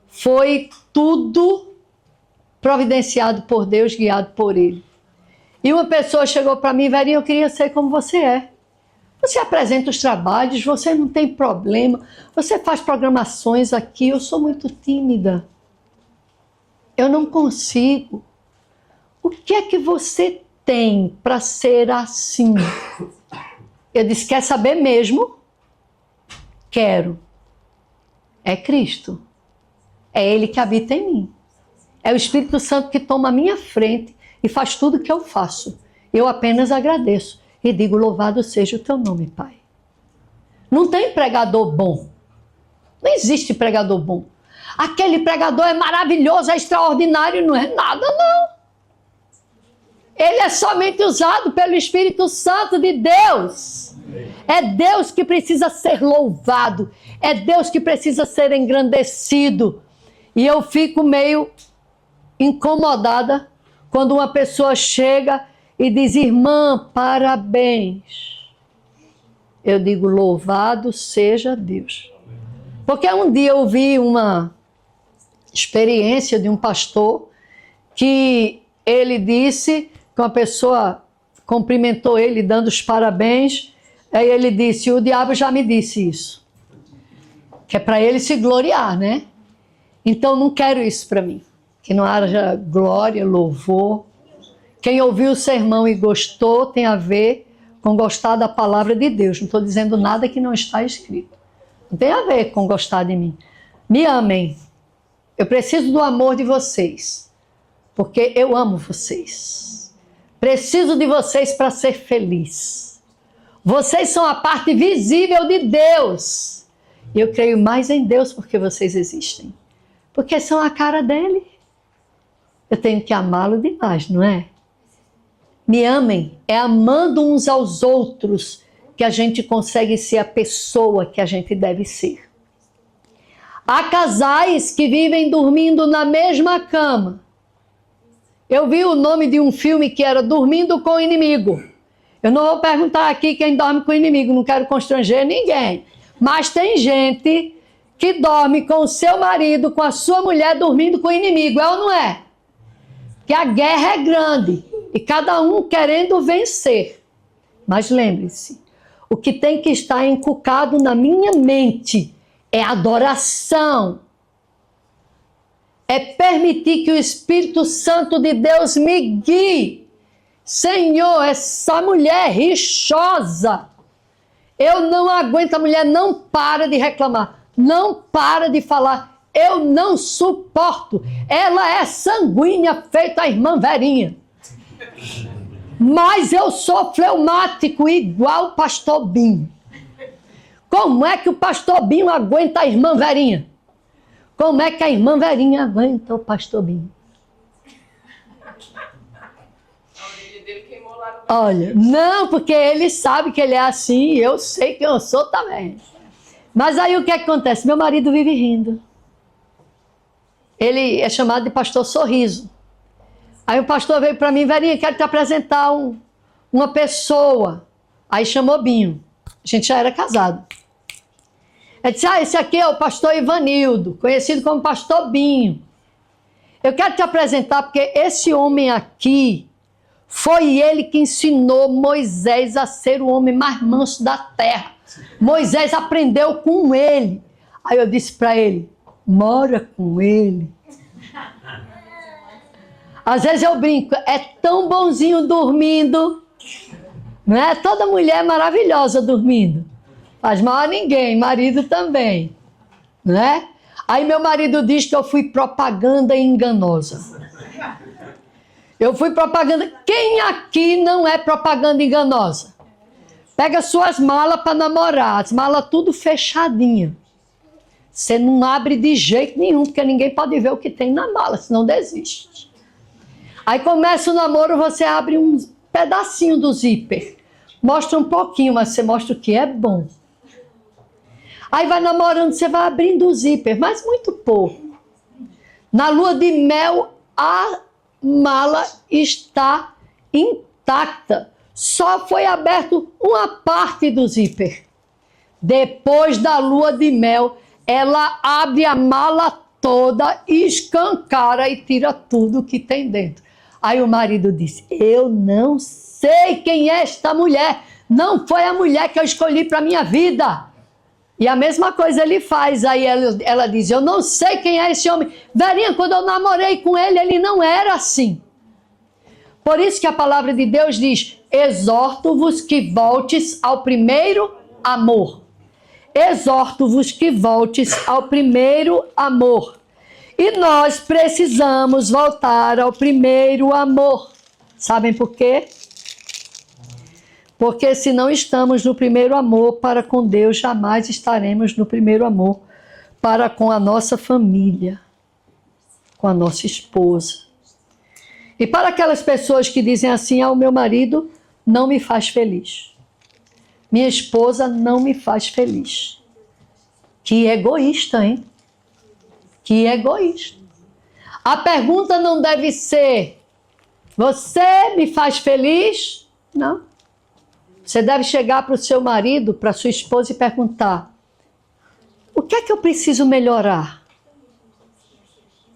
Speaker 2: foi tudo providenciado por Deus, guiado por Ele. E uma pessoa chegou para mim, Verinha, eu queria ser como você é. Você apresenta os trabalhos, você não tem problema, você faz programações aqui, eu sou muito tímida. Eu não consigo. O que é que você tem para ser assim? Eu disse, quer saber mesmo? Quero. É Cristo. É Ele que habita em mim. É o Espírito Santo que toma a minha frente e faz tudo o que eu faço. Eu apenas agradeço e digo, louvado seja o teu nome, Pai. Não tem pregador bom. Não existe pregador bom. Aquele pregador é maravilhoso, é extraordinário, não é nada, não. Ele é somente usado pelo Espírito Santo de Deus. É Deus que precisa ser louvado. É Deus que precisa ser engrandecido. E eu fico meio incomodada quando uma pessoa chega e diz, irmã, parabéns. Eu digo, louvado seja Deus. Porque um dia eu vi uma experiência de um pastor que ele disse que uma pessoa cumprimentou ele dando os parabéns. Aí ele disse, o diabo já me disse isso. Que é para ele se gloriar, né? Então não quero isso para mim. Que não haja glória, louvor. Quem ouviu o sermão e gostou tem a ver com gostar da palavra de Deus. Não estou dizendo nada que não está escrito. Não tem a ver com gostar de mim. Me amem. Eu preciso do amor de vocês. Porque eu amo vocês. Preciso de vocês para ser feliz. Vocês são a parte visível de Deus. E eu creio mais em Deus porque vocês existem. Porque são a cara dele. Eu tenho que amá-lo demais, não é? Me amem. É amando uns aos outros que a gente consegue ser a pessoa que a gente deve ser. Há casais que vivem dormindo na mesma cama. Eu vi o nome de um filme que era Dormindo com o Inimigo. Eu não vou perguntar aqui quem dorme com o inimigo, não quero constranger ninguém. Mas tem gente que dorme com o seu marido, com a sua mulher, dormindo com o inimigo, é ou não é? Que a guerra é grande e cada um querendo vencer. Mas lembre-se, o que tem que estar encucado na minha mente é adoração. É permitir que o Espírito Santo de Deus me guie. Senhor, essa mulher rixosa. Eu não aguento, a mulher não para de reclamar, não para de falar. Eu não suporto. Ela é sanguínea, feita a irmã Verinha. Mas eu sou fleumático igual o pastor Binho. Como é que o pastor Binho aguenta a irmã Verinha? Como é que a irmã Verinha aguenta o pastor Binho? Olha, não, porque ele sabe que ele é assim, e eu sei que eu sou também. Mas aí o que acontece? Meu marido vive rindo. Ele é chamado de pastor Sorriso. Aí o pastor veio para mim, Verinha, quero te apresentar uma pessoa. Aí chamou Binho. A gente já era casado. Ele disse, esse aqui é o pastor Ivanildo, conhecido como pastor Binho. Eu quero te apresentar porque esse homem aqui foi ele que ensinou Moisés a ser o homem mais manso da terra. Moisés aprendeu com ele. Aí eu disse para ele, mora com ele. Às vezes eu brinco, é tão bonzinho dormindo. Não é? Toda mulher é maravilhosa dormindo. Faz mal a ninguém, marido também. Não é? Aí meu marido diz que eu fui propaganda enganosa. Eu fui propaganda. Quem aqui não é propaganda enganosa? Pega suas malas para namorar, as malas tudo fechadinha. Você não abre de jeito nenhum, porque ninguém pode ver o que tem na mala, senão desiste. Aí começa o namoro, você abre um pedacinho do zíper. Mostra um pouquinho, mas você mostra o que é bom. Aí vai namorando, você vai abrindo o zíper, mas muito pouco. Na lua de mel, a mala está intacta. Só foi aberto uma parte do zíper. Depois da lua de mel, ela abre a mala toda, escancara e tira tudo que tem dentro. Aí o marido disse, eu não sei quem é esta mulher. Não foi a mulher que eu escolhi para minha vida. E a mesma coisa ele faz. Aí ela diz, eu não sei quem é esse homem. Verinha, quando eu namorei com ele, ele não era assim. Por isso que a palavra de Deus diz, exorto-vos que voltes ao primeiro amor. Exorto-vos que voltes ao primeiro amor. E nós precisamos voltar ao primeiro amor. Sabem por quê? Porque se não estamos no primeiro amor para com Deus, jamais estaremos no primeiro amor para com a nossa família, com a nossa esposa. E para aquelas pessoas que dizem assim, o meu marido não me faz feliz. Minha esposa não me faz feliz. Que egoísta, hein? Que egoísta. A pergunta não deve ser, você me faz feliz? Não. Você deve chegar para o seu marido, para a sua esposa e perguntar, o que é que eu preciso melhorar?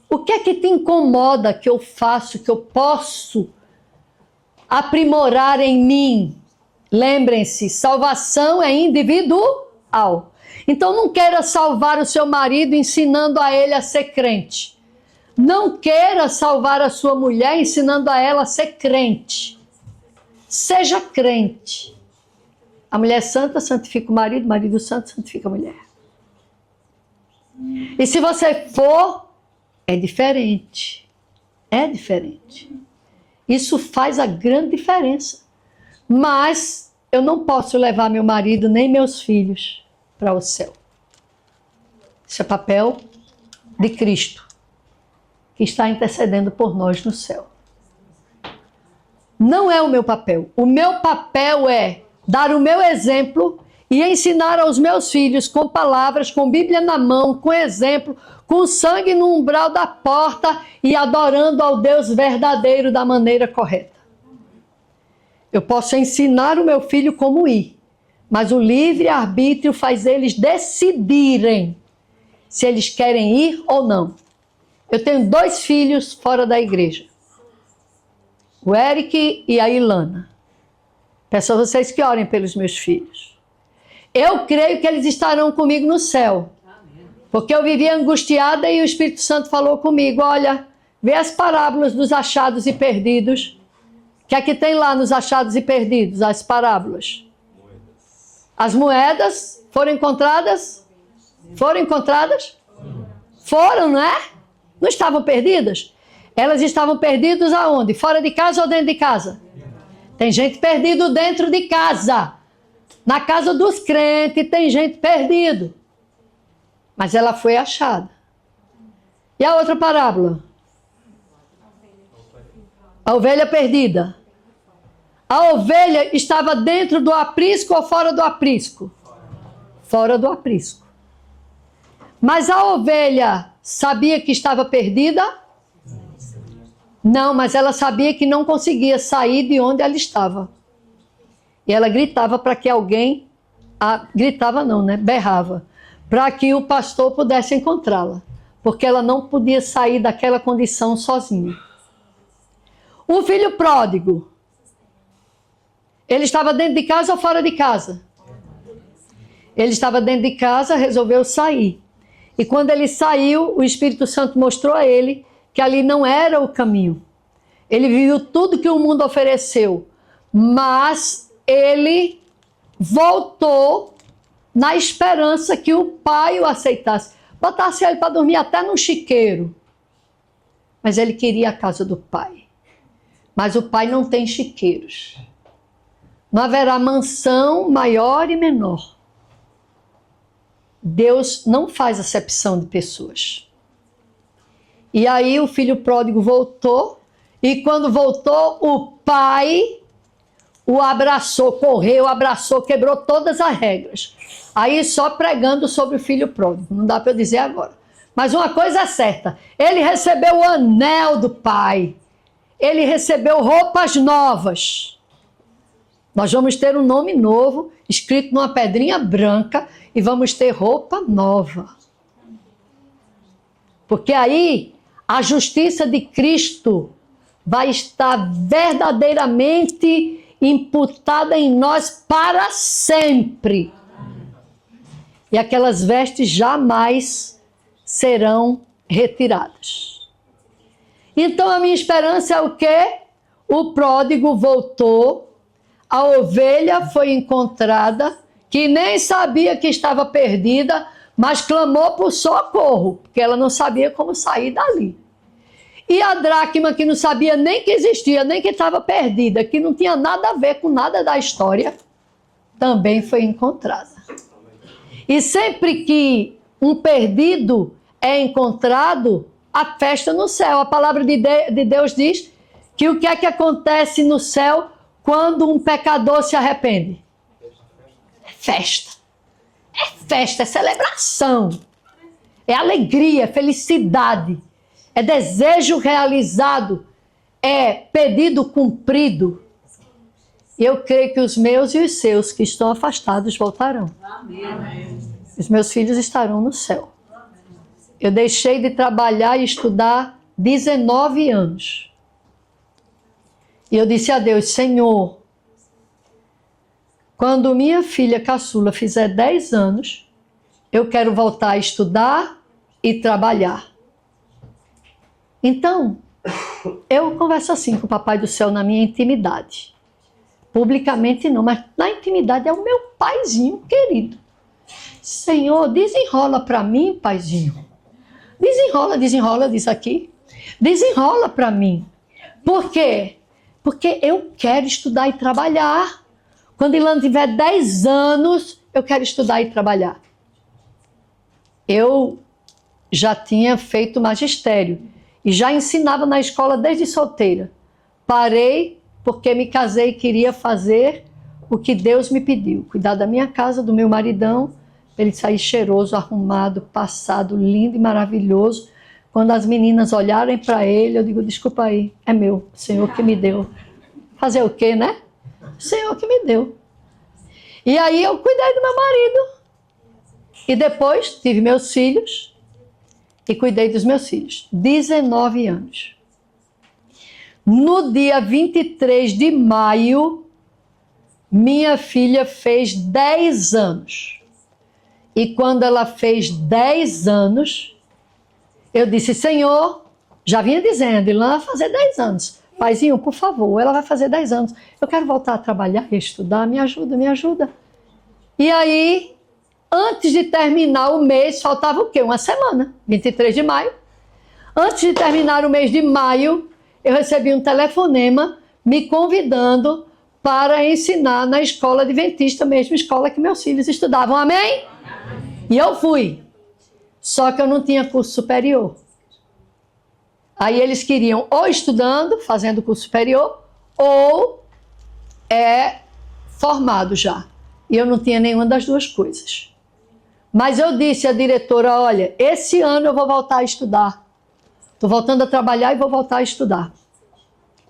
Speaker 2: O que é que te incomoda que eu faço, que eu posso aprimorar em mim? Lembrem-se, salvação é individual. Então não queira salvar o seu marido ensinando a ele a ser crente. Não queira salvar a sua mulher ensinando a ela a ser crente. Seja crente. A mulher santa santifica o marido, o marido santo santifica a mulher. E se você for, é diferente. É diferente. Isso faz a grande diferença. Mas eu não posso levar meu marido nem meus filhos para o céu. Isso é papel de Cristo, que está intercedendo por nós no céu. Não é o meu papel. O meu papel é dar o meu exemplo e ensinar aos meus filhos com palavras, com Bíblia na mão, com exemplo, com sangue no umbral da porta e adorando ao Deus verdadeiro da maneira correta. Eu posso ensinar o meu filho como ir, mas o livre-arbítrio faz eles decidirem se eles querem ir ou não. Eu tenho 2 filhos fora da igreja, o Eric e a Ilana. Peço a vocês que orem pelos meus filhos. Eu creio que eles estarão comigo no céu, porque eu vivia angustiada e o Espírito Santo falou comigo, olha, vê as parábolas dos achados e perdidos. O que é que tem lá nos achados e perdidos? As parábolas. As moedas foram encontradas? Foram encontradas? Foram, não é? Não estavam perdidas? Elas estavam perdidas aonde? Fora de casa ou dentro de casa? Tem gente perdido dentro de casa. Na casa dos crentes tem gente perdido. Mas ela foi achada. E a outra parábola? A ovelha perdida. A ovelha estava dentro do aprisco ou fora do aprisco? Fora do aprisco. Mas a ovelha sabia que estava perdida? Não, mas ela sabia que não conseguia sair de onde ela estava. E ela gritava para que alguém... gritava não, né? Berrava. Para que o pastor pudesse encontrá-la. Porque ela não podia sair daquela condição sozinha. O filho pródigo. Ele estava dentro de casa ou fora de casa? Ele estava dentro de casa, resolveu sair. E quando ele saiu, o Espírito Santo mostrou a ele que ali não era o caminho. Ele viu tudo que o mundo ofereceu, mas ele voltou na esperança que o pai o aceitasse. Botasse ele para dormir até num chiqueiro. Mas ele queria a casa do pai. Mas o pai não tem chiqueiros. Não haverá mansão maior e menor. Deus não faz acepção de pessoas. E aí o filho pródigo voltou, e quando voltou, o pai o abraçou, correu, abraçou, quebrou todas as regras. Aí só pregando sobre o filho pródigo, não dá para eu dizer agora. Mas uma coisa é certa, ele recebeu o anel do pai, ele recebeu roupas novas. Nós vamos ter um nome novo, escrito numa pedrinha branca, e vamos ter roupa nova. Porque aí a justiça de Cristo vai estar verdadeiramente imputada em nós para sempre. E aquelas vestes jamais serão retiradas. Então a minha esperança é o quê? O pródigo voltou, a ovelha foi encontrada, que nem sabia que estava perdida, mas clamou por socorro, porque ela não sabia como sair dali. E a dracma, que não sabia nem que existia, nem que estava perdida, que não tinha nada a ver com nada da história, também foi encontrada. E sempre que um perdido é encontrado, há festa no céu. A palavra de Deus diz que o que é que acontece no céu quando um pecador se arrepende? É festa. É festa, é celebração. É alegria, é felicidade. É desejo realizado, é pedido cumprido. E eu creio que os meus e os seus que estão afastados voltarão. Amém. Os meus filhos estarão no céu. Eu deixei de trabalhar e estudar 19 anos. E eu disse a Deus, Senhor, quando minha filha caçula fizer 10 anos, eu quero voltar a estudar e trabalhar. Então, eu converso assim com o Papai do Céu na minha intimidade. Publicamente não, mas na intimidade é o meu paizinho querido. Senhor, desenrola para mim, paizinho. Desenrola, desenrola, diz aqui. Desenrola para mim. Por quê? Porque eu quero estudar e trabalhar. Quando Ilana tiver 10 anos, eu quero estudar e trabalhar. Eu já tinha feito magistério. E já ensinava na escola desde solteira. Parei porque me casei e queria fazer o que Deus me pediu. Cuidar da minha casa, do meu maridão, para ele sair cheiroso, arrumado, passado, lindo e maravilhoso. Quando as meninas olharem para ele, eu digo, desculpa aí, é meu, o Senhor que me deu. Fazer o quê, né? O Senhor que me deu. E aí eu cuidei do meu marido. E depois tive meus filhos. E cuidei dos meus filhos. 19 anos. No dia 23 de maio, minha filha fez 10 anos. E quando ela fez 10 anos, eu disse, Senhor, já vinha dizendo, Ilana vai fazer 10 anos. Paizinho, por favor, ela vai fazer 10 anos. Eu quero voltar a trabalhar e estudar, me ajuda, me ajuda. E aí, antes de terminar o mês, faltava o quê? Uma semana, 23 de maio. Antes de terminar o mês de maio, eu recebi um telefonema me convidando para ensinar na escola adventista, mesma escola que meus filhos estudavam. Amém? E eu fui. Só que eu não tinha curso superior. Aí eles queriam ou estudando, fazendo curso superior, ou formado já. E eu não tinha nenhuma das duas coisas. Mas eu disse à diretora, olha, esse ano eu vou voltar a estudar. Estou voltando a trabalhar e vou voltar a estudar.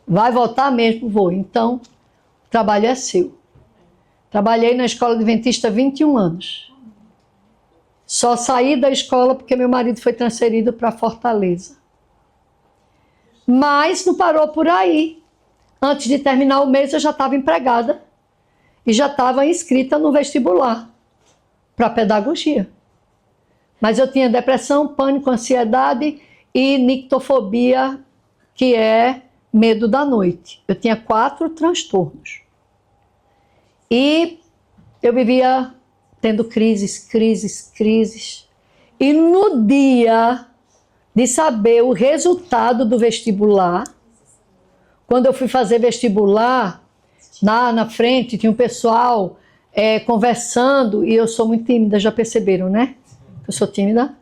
Speaker 2: Vai voltar mesmo? Vou. Então, o trabalho é seu. Trabalhei na escola adventista 21 anos. Só saí da escola porque meu marido foi transferido para Fortaleza. Mas não parou por aí. Antes de terminar o mês, eu já estava empregada. E já estava inscrita no vestibular para pedagogia. Mas eu tinha depressão, pânico, ansiedade e nictofobia, que é medo da noite. Eu tinha 4 transtornos. E eu vivia tendo crises. E no dia de saber o resultado do vestibular, quando eu fui fazer vestibular, na frente tinha um pessoal conversando, e eu sou muito tímida, já perceberam, né? Eu sou tímida.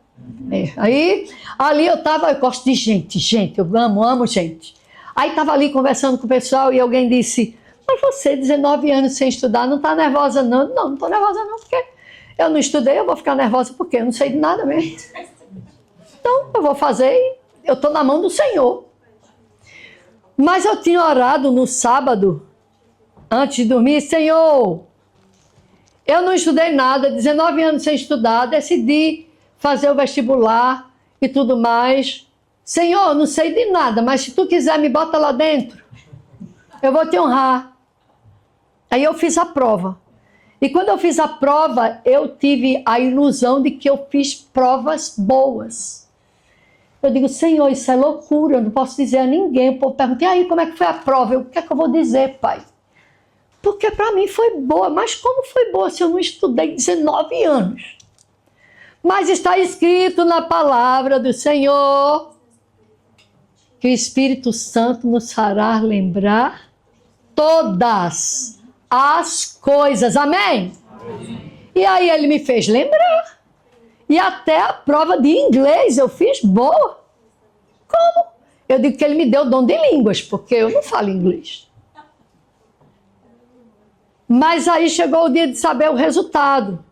Speaker 2: Aí, ali eu gosto de gente, eu amo gente. Aí estava ali conversando com o pessoal e alguém disse, mas você, 19 anos sem estudar, não está nervosa não? Não estou nervosa não, porque eu não estudei, eu vou ficar nervosa porque eu não sei de nada mesmo. Então, eu vou fazer e eu estou na mão do Senhor. Mas eu tinha orado no sábado, antes de dormir, Senhor, eu não estudei nada, 19 anos sem estudar, decidi fazer o vestibular e tudo mais. Senhor, não sei de nada, mas se tu quiser me bota lá dentro, eu vou te honrar. Aí eu fiz a prova. E quando eu fiz a prova, eu tive a ilusão de que eu fiz provas boas. Eu digo, Senhor, isso é loucura, eu não posso dizer a ninguém. O povo pergunta, e aí, como é que foi a prova? O que é que eu vou dizer, pai? Porque para mim foi boa, mas como foi boa se eu não estudei 19 anos? Mas está escrito na palavra do Senhor que o Espírito Santo nos fará lembrar todas as coisas. Amém? E aí ele me fez lembrar. E até a prova de inglês eu fiz boa. Como? Eu digo que ele me deu dom de línguas, porque eu não falo inglês. Mas aí chegou o dia de saber o resultado.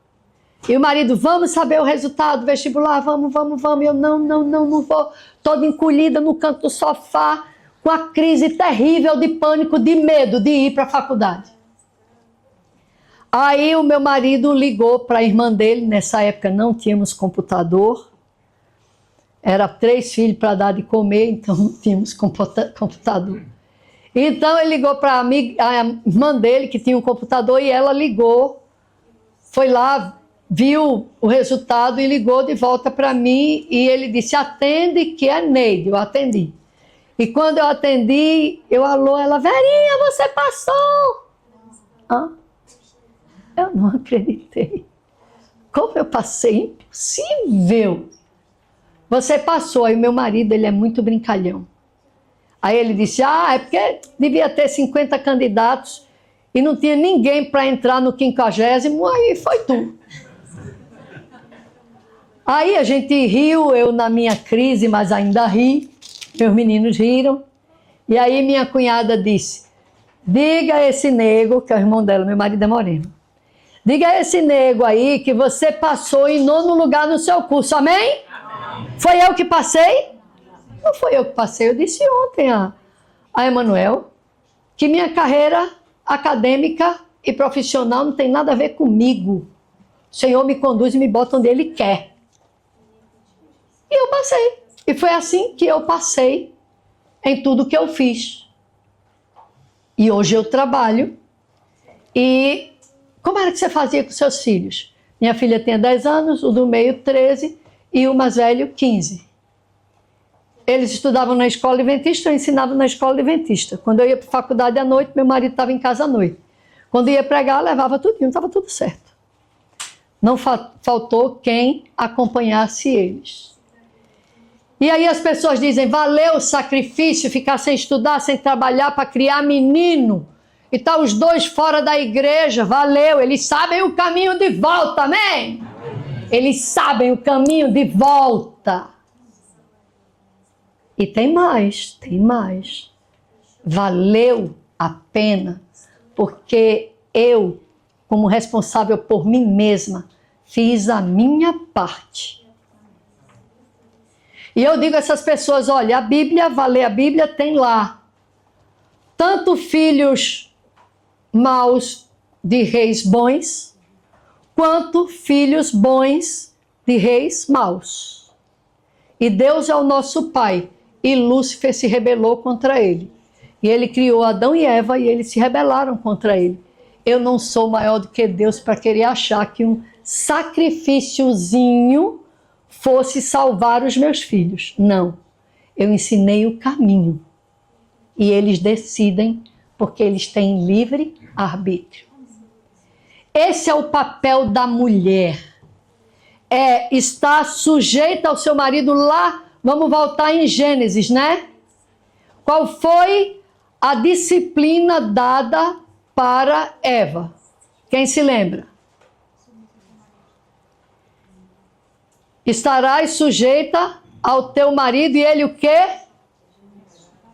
Speaker 2: E o marido, vamos saber o resultado do vestibular, vamos. Eu, não vou. Toda encolhida no canto do sofá, com a crise terrível de pânico, de medo de ir para a faculdade. Aí o meu marido ligou para a irmã dele, nessa época não tínhamos computador, era 3 filhos para dar de comer, então não tínhamos computador. Então ele ligou para a irmã dele, que tinha um computador, e ela ligou, foi lá, viu o resultado e ligou de volta para mim, e ele disse, atende que é Neide, eu atendi. E quando eu atendi, alô, ela, Verinha, você passou! Hã? Eu não acreditei. Como eu passei? Impossível. Você passou. Aí meu marido, ele é muito brincalhão. Aí ele disse, é porque devia ter 50 candidatos e não tinha ninguém para entrar no 50º, aí foi tu. Aí a gente riu, eu na minha crise, mas ainda ri. Meus meninos riram. E aí minha cunhada disse, diga a esse nego, que é o irmão dela, meu marido é moreno, diga a esse nego aí que você passou em 9º lugar no seu curso, amém? Amém. Foi eu que passei? Não foi eu que passei, eu disse ontem a Emanuel que minha carreira acadêmica e profissional não tem nada a ver comigo. O Senhor me conduz e me bota onde Ele quer. E eu passei. E foi assim que eu passei em tudo que eu fiz. E hoje eu trabalho e... Como era que você fazia com seus filhos? Minha filha tinha 10 anos, o do meio 13 e o mais velho 15. Eles estudavam na escola adventista, eu ensinava na escola adventista. Quando eu ia para a faculdade à noite, meu marido estava em casa à noite. Quando ia pregar, levava tudinho, estava tudo certo. Não faltou quem acompanhasse eles. E aí as pessoas dizem, valeu o sacrifício, ficar sem estudar, sem trabalhar para criar menino. E tá os 2 fora da igreja, valeu, eles sabem o caminho de volta, amém? Eles sabem o caminho de volta. E tem mais. Valeu a pena, porque eu, como responsável por mim mesma, fiz a minha parte. E eu digo a essas pessoas, olha, a Bíblia, valer a Bíblia, tem lá tanto filhos maus de reis bons, quanto filhos bons de reis maus. E Deus é o nosso Pai, e Lúcifer se rebelou contra ele. E ele criou Adão e Eva, e eles se rebelaram contra ele. Eu não sou maior do que Deus para querer achar que um sacrifíciozinho fosse salvar os meus filhos. Não. Eu ensinei o caminho. E eles decidem, porque eles têm livre arbítrio. Esse é o papel da mulher. É estar sujeita ao seu marido lá. Vamos voltar em Gênesis, né? Qual foi a disciplina dada para Eva? Quem se lembra? Estarás sujeita ao teu marido e ele o quê?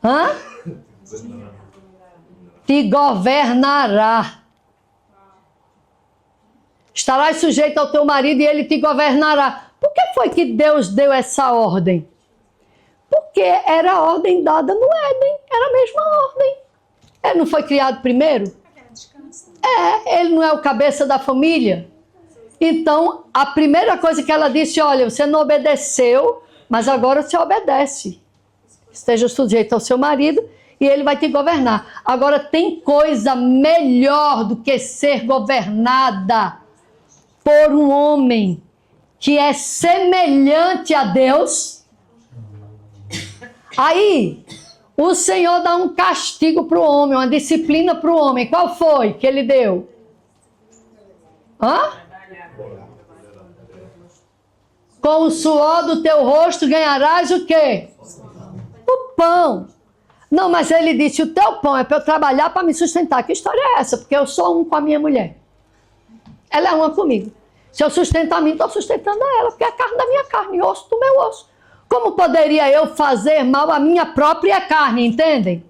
Speaker 2: Hã? Te governará. Estarás sujeito ao teu marido e ele te governará. Por que foi que Deus deu essa ordem? Porque era a ordem dada no Éden. Era a mesma ordem. Ele não foi criado primeiro? Ele não é o cabeça da família. Então, a primeira coisa que ela disse, olha, você não obedeceu, mas agora você obedece. Esteja sujeito ao seu marido e ele vai te governar. Agora, tem coisa melhor do que ser governada por um homem que é semelhante a Deus. Aí, o Senhor dá um castigo para o homem, uma disciplina para o homem. Qual foi que ele deu? Hã? Com o suor do teu rosto ganharás o quê? O pão. Não, mas ele disse, o teu pão é para eu trabalhar para me sustentar. Que história é essa? Porque eu sou um com a minha mulher. Ela é uma comigo. Se eu sustento a mim, estou sustentando a ela, porque é a carne da minha carne, osso do meu osso. Como poderia eu fazer mal à minha própria carne, entendem?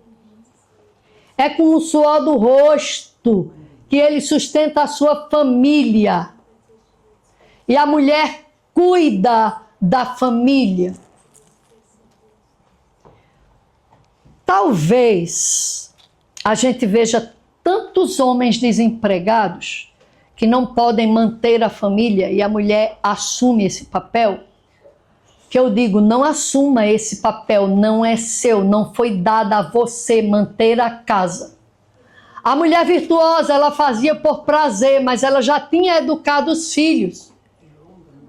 Speaker 2: É com o suor do rosto que ele sustenta a sua família. E a mulher cuida da família. Talvez a gente veja tantos homens desempregados que não podem manter a família e a mulher assume esse papel, que eu digo, não assuma esse papel, não é seu, não foi dado a você manter a casa. A mulher virtuosa, ela fazia por prazer, mas ela já tinha educado os filhos.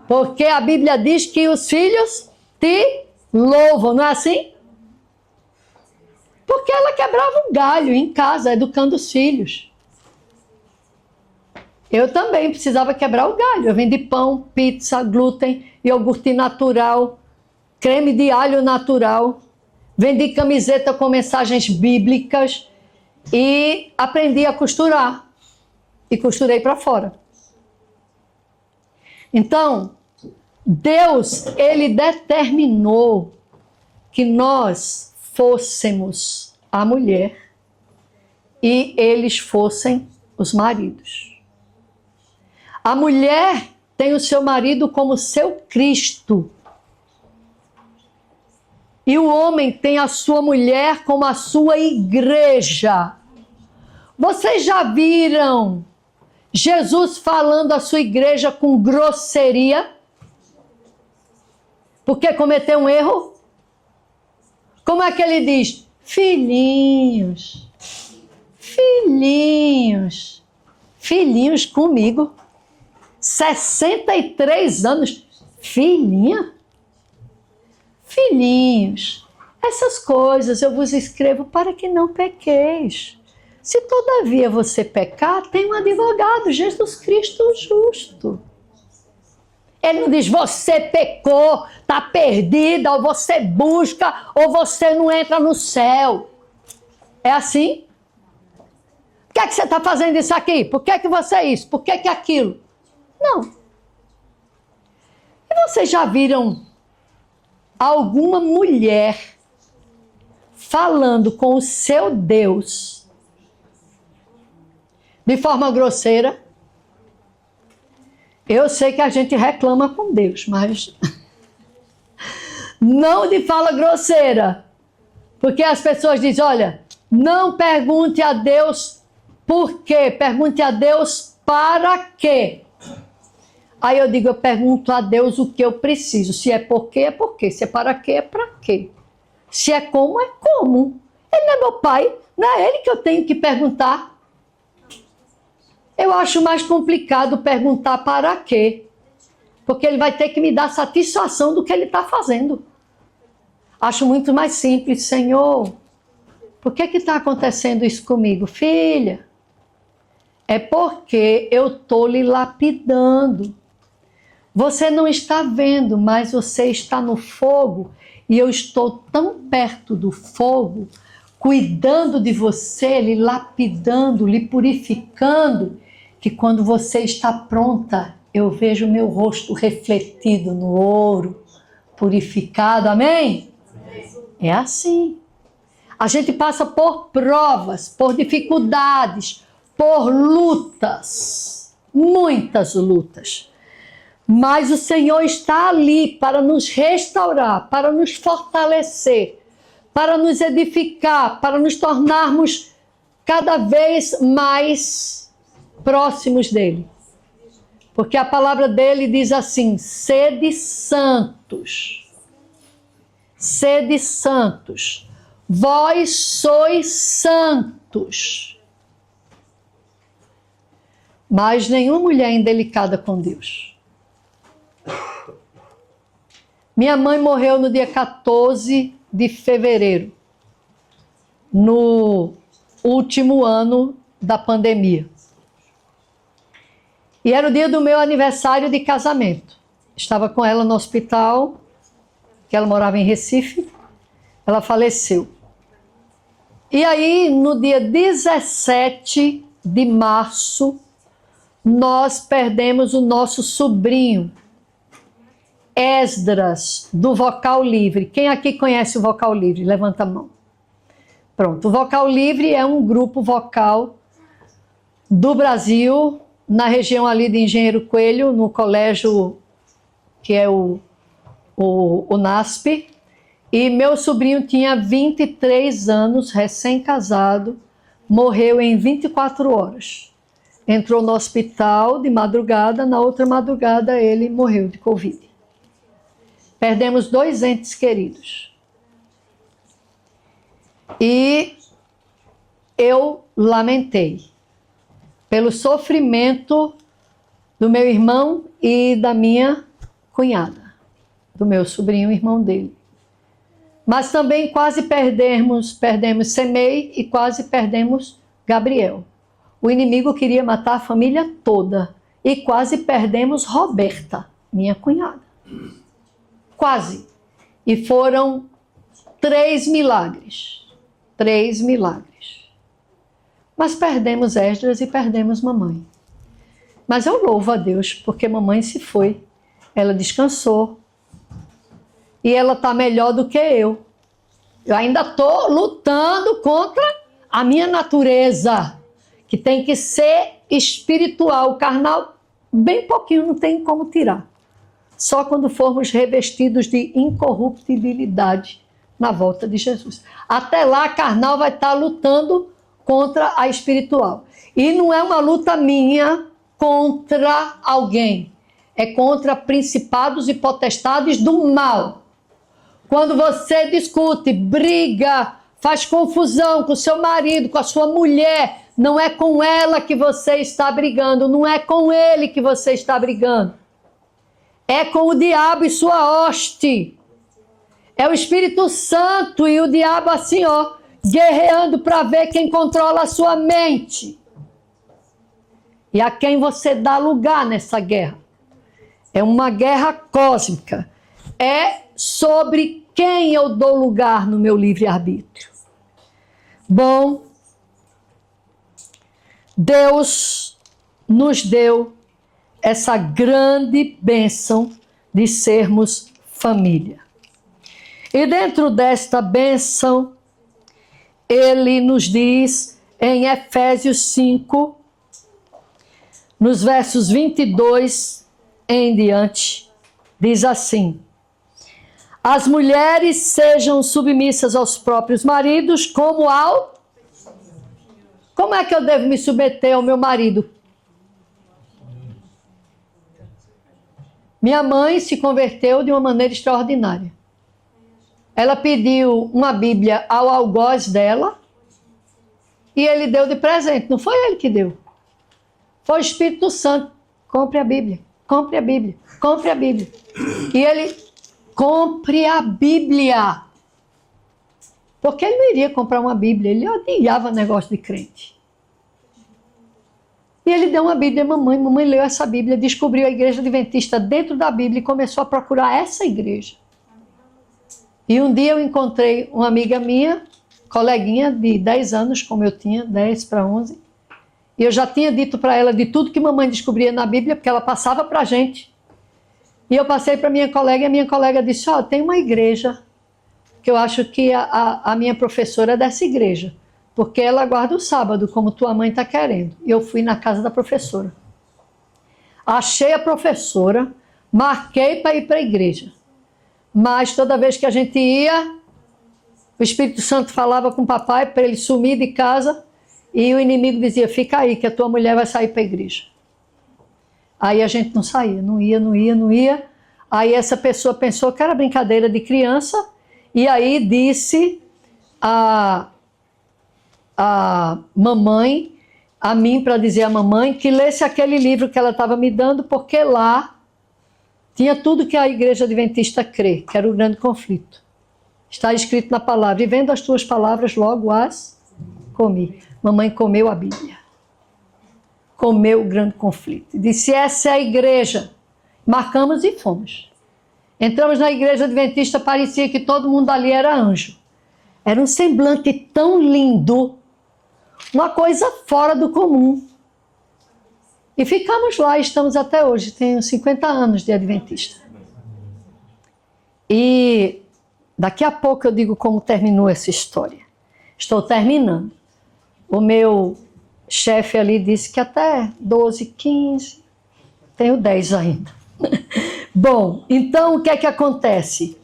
Speaker 2: Porque a Bíblia diz que os filhos te louvam, não é assim? Porque ela quebrava um galho em casa, educando os filhos. Eu também precisava quebrar o galho. Eu vendi pão, pizza, glúten, iogurte natural, creme de alho natural. Vendi camiseta com mensagens bíblicas e aprendi a costurar. E costurei para fora. Então, Deus, ele determinou que nós fôssemos a mulher e eles fossem os maridos. A mulher tem o seu marido como seu Cristo. E o homem tem a sua mulher como a sua igreja. Vocês já viram Jesus falando à sua igreja com grosseria? Porque cometeu um erro? Como é que ele diz? Filhinhos, filhinhos, filhinhos comigo. 63 anos. Filhinha? Filhinhos, essas coisas eu vos escrevo para que não pequeis. Se todavia você pecar, tem um advogado, Jesus Cristo justo. Ele não diz, você pecou, está perdida, ou você busca, ou você não entra no céu. É assim? Por que é que você está fazendo isso aqui? Por que é que você é isso? Por que é que é aquilo? Não. E vocês já viram alguma mulher falando com o seu Deus de forma grosseira? Eu sei que a gente reclama com Deus, mas não de fala grosseira. Porque as pessoas dizem, olha, não pergunte a Deus por quê, pergunte a Deus para quê. Aí eu digo, eu pergunto a Deus o que eu preciso. Se é por quê, é por quê. Se é para quê, é para quê. Se é como, é como. Ele não é meu pai, não é ele que eu tenho que perguntar. Eu acho mais complicado perguntar para quê. Porque ele vai ter que me dar satisfação do que ele está fazendo. Acho muito mais simples, Senhor, por que está acontecendo isso comigo? Filha, é porque eu estou lhe lapidando. Você não está vendo, mas você está no fogo e eu estou tão perto do fogo, cuidando de você, lhe lapidando, lhe purificando, que quando você está pronta, eu vejo meu rosto refletido no ouro, purificado, amém? É assim. A gente passa por provas, por dificuldades, por lutas, muitas lutas. Mas o Senhor está ali para nos restaurar, para nos fortalecer, para nos edificar, para nos tornarmos cada vez mais próximos dele. Porque a palavra dele diz assim: sede santos. Sede santos. Vós sois santos. Mas nenhuma mulher é indelicada com Deus. Minha mãe morreu no dia 14 de fevereiro, no último ano da pandemia. E era o dia do meu aniversário de casamento. Estava com ela no hospital, que ela morava em Recife. Ela faleceu. E aí, no dia 17 de março, nós perdemos o nosso sobrinho, Esdras, do Vocal Livre. Quem aqui conhece o Vocal Livre? Levanta a mão. Pronto, o Vocal Livre é um grupo vocal do Brasil, na região ali de Engenheiro Coelho, no colégio que é o NASP. E meu sobrinho tinha 23 anos, recém-casado, morreu em 24 horas. Entrou no hospital de madrugada, na outra madrugada ele morreu de Covid. Perdemos 2 entes queridos. E eu lamentei pelo sofrimento do meu irmão e da minha cunhada, do meu sobrinho, irmão dele. Mas também quase perdemos Semei e quase perdemos Gabriel. O inimigo queria matar a família toda. E quase perdemos Roberta, minha cunhada. Quase. E foram 3 milagres. 3 milagres. Mas perdemos Esdras e perdemos mamãe. Mas eu louvo a Deus, porque mamãe se foi. Ela descansou. E ela está melhor do que eu. Eu ainda estou lutando contra a minha natureza, que tem que ser espiritual. O carnal, bem pouquinho, não tem como tirar. Só quando formos revestidos de incorruptibilidade na volta de Jesus. Até lá, a carnal vai estar lutando contra a espiritual. E não é uma luta minha contra alguém. É contra principados e potestades do mal. Quando você discute, briga, faz confusão com o seu marido, com a sua mulher, não é com ela que você está brigando, não é com ele que você está brigando. É com o diabo e sua hoste. É o Espírito Santo e o diabo assim, ó, guerreando para ver quem controla a sua mente. E a quem você dá lugar nessa guerra. É uma guerra cósmica. É sobre quem eu dou lugar no meu livre-arbítrio. Bom, Deus nos deu essa grande bênção de sermos família. E dentro desta bênção, ele nos diz em Efésios 5, nos versos 22 em diante, diz assim: as mulheres sejam submissas aos próprios maridos como ao... Como é que eu devo me submeter ao meu marido? Minha mãe se converteu de uma maneira extraordinária. Ela pediu uma Bíblia ao algoz dela e ele deu de presente. Não foi ele que deu. Foi o Espírito Santo. Compre a Bíblia, compre a Bíblia, compre a Bíblia. E ele... compre a Bíblia. Porque ele não iria comprar uma Bíblia, ele odiava negócio de crente. E ele deu uma Bíblia à mamãe, mamãe leu essa Bíblia, descobriu a igreja adventista dentro da Bíblia e começou a procurar essa igreja. E um dia eu encontrei uma amiga minha, coleguinha de 10 anos, como eu tinha, 10 para 11, E eu já tinha dito para ela de tudo que mamãe descobria na Bíblia, porque ela passava para a gente. E eu passei para minha colega, e a minha colega disse, tem uma igreja, que eu acho que a minha professora é dessa igreja, porque ela guarda o sábado, como tua mãe está querendo. E eu fui na casa da professora. Achei a professora, marquei para ir para a igreja. Mas toda vez que a gente ia, o Espírito Santo falava com o papai para ele sumir de casa, e o inimigo dizia, fica aí que a tua mulher vai sair para a igreja. Aí a gente não saía, não ia. Aí essa pessoa pensou que era brincadeira de criança, e aí disse a mamãe, a mim para dizer à mamãe, que lesse aquele livro que ela estava me dando, porque lá tinha tudo que a igreja adventista crê, que era o grande conflito. Está escrito na palavra, e vendo as tuas palavras, logo as comi. Mamãe comeu a Bíblia. Comeu o grande conflito. Disse, essa é a igreja. Marcamos e fomos. Entramos na igreja adventista, parecia que todo mundo ali era anjo. Era um semblante tão lindo, uma coisa fora do comum. E ficamos lá, estamos até hoje, tenho 50 anos de adventista. E daqui a pouco eu digo como terminou essa história. Estou terminando. O meu chefe ali disse que até 12, 15, tenho 10 ainda. Bom, então o que é que acontece?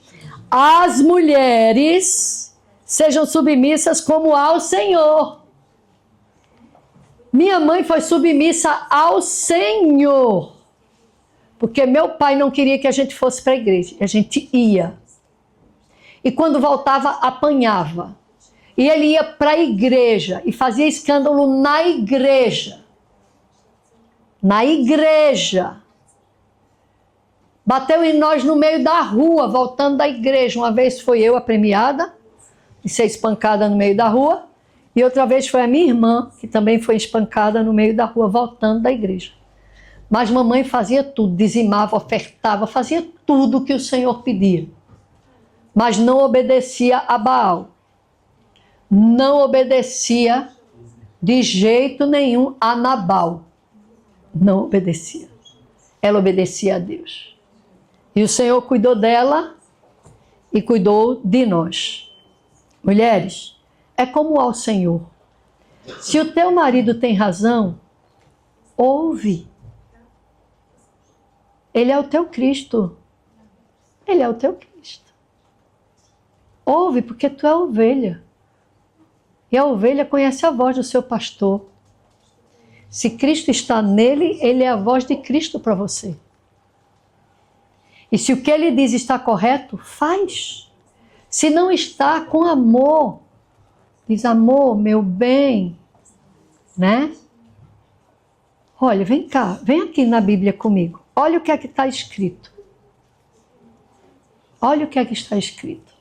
Speaker 2: As mulheres sejam submissas como ao Senhor. Minha mãe foi submissa ao Senhor, porque meu pai não queria que a gente fosse para a igreja, a gente ia. E quando voltava, apanhava. E ele ia para a igreja e fazia escândalo na igreja. Na igreja. Bateu em nós no meio da rua, voltando da igreja. Uma vez foi eu a premiada, de ser espancada no meio da rua. E outra vez foi a minha irmã, que também foi espancada no meio da rua, voltando da igreja. Mas mamãe fazia tudo, dizimava, ofertava, fazia tudo o que o Senhor pedia. Mas não obedecia a Baal. Não obedecia de jeito nenhum a Nabal. Não obedecia. Ela obedecia a Deus. E o Senhor cuidou dela e cuidou de nós. Mulheres, é como ao Senhor. Se o teu marido tem razão, ouve. Ele é o teu Cristo. Ele é o teu Cristo. Ouve, porque tu é ovelha. E a ovelha conhece a voz do seu pastor. Se Cristo está nele, ele é a voz de Cristo para você. E se o que ele diz está correto, faz. Se não está, com amor. Diz, amor, meu bem, né? Olha, vem cá, vem aqui na Bíblia comigo. Olha o que é que está escrito. Olha o que é que está escrito.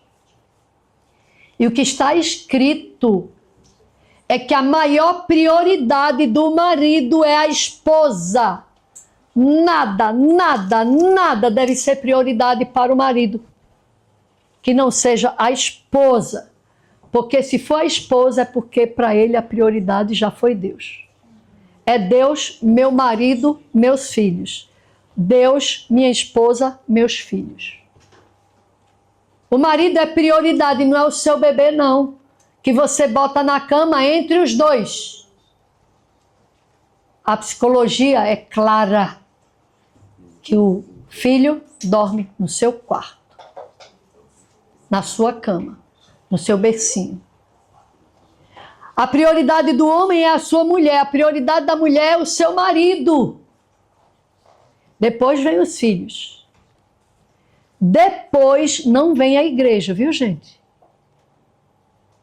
Speaker 2: E o que está escrito é que a maior prioridade do marido é a esposa. Nada, nada, nada deve ser prioridade para o marido que não seja a esposa. Porque se for a esposa, é porque para ele a prioridade já foi Deus. É Deus, meu marido, meus filhos. Deus, minha esposa, meus filhos. O marido é prioridade, não é o seu bebê, não. Que você bota na cama entre os dois. A psicologia é clara que o filho dorme no seu quarto, na sua cama, no seu bercinho. A prioridade do homem é a sua mulher, a prioridade da mulher é o seu marido. Depois vem os filhos. Depois não vem a igreja, viu, gente?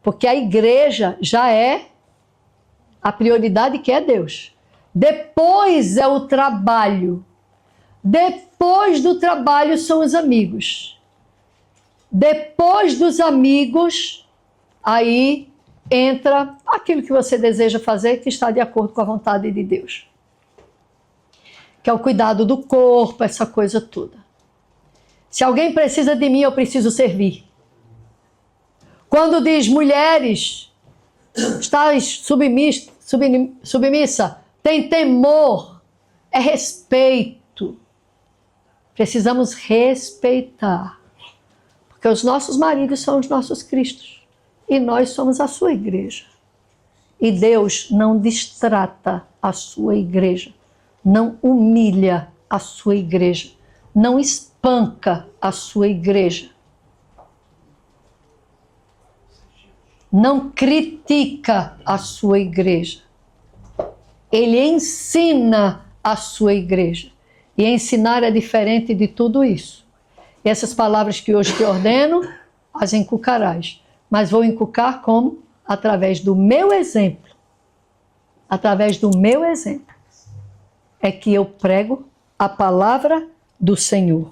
Speaker 2: Porque a igreja já é a prioridade que é Deus. Depois é o trabalho. Depois do trabalho são os amigos. Depois dos amigos, aí entra aquilo que você deseja fazer que está de acordo com a vontade de Deus. Que é o cuidado do corpo, essa coisa toda. Se alguém precisa de mim, eu preciso servir. Quando diz mulheres, estáis submissa, tem temor, é respeito. Precisamos respeitar. Porque os nossos maridos são os nossos Cristos. E nós somos a sua igreja. E Deus não destrata a sua igreja. Não humilha a sua igreja. Não espanca a sua igreja. Não critica a sua igreja. Ele ensina a sua igreja. E ensinar é diferente de tudo isso. E essas palavras que hoje te ordeno, as inculcarás. Mas vou inculcar como? Através do meu exemplo. Através do meu exemplo. É que eu prego a palavra do Senhor.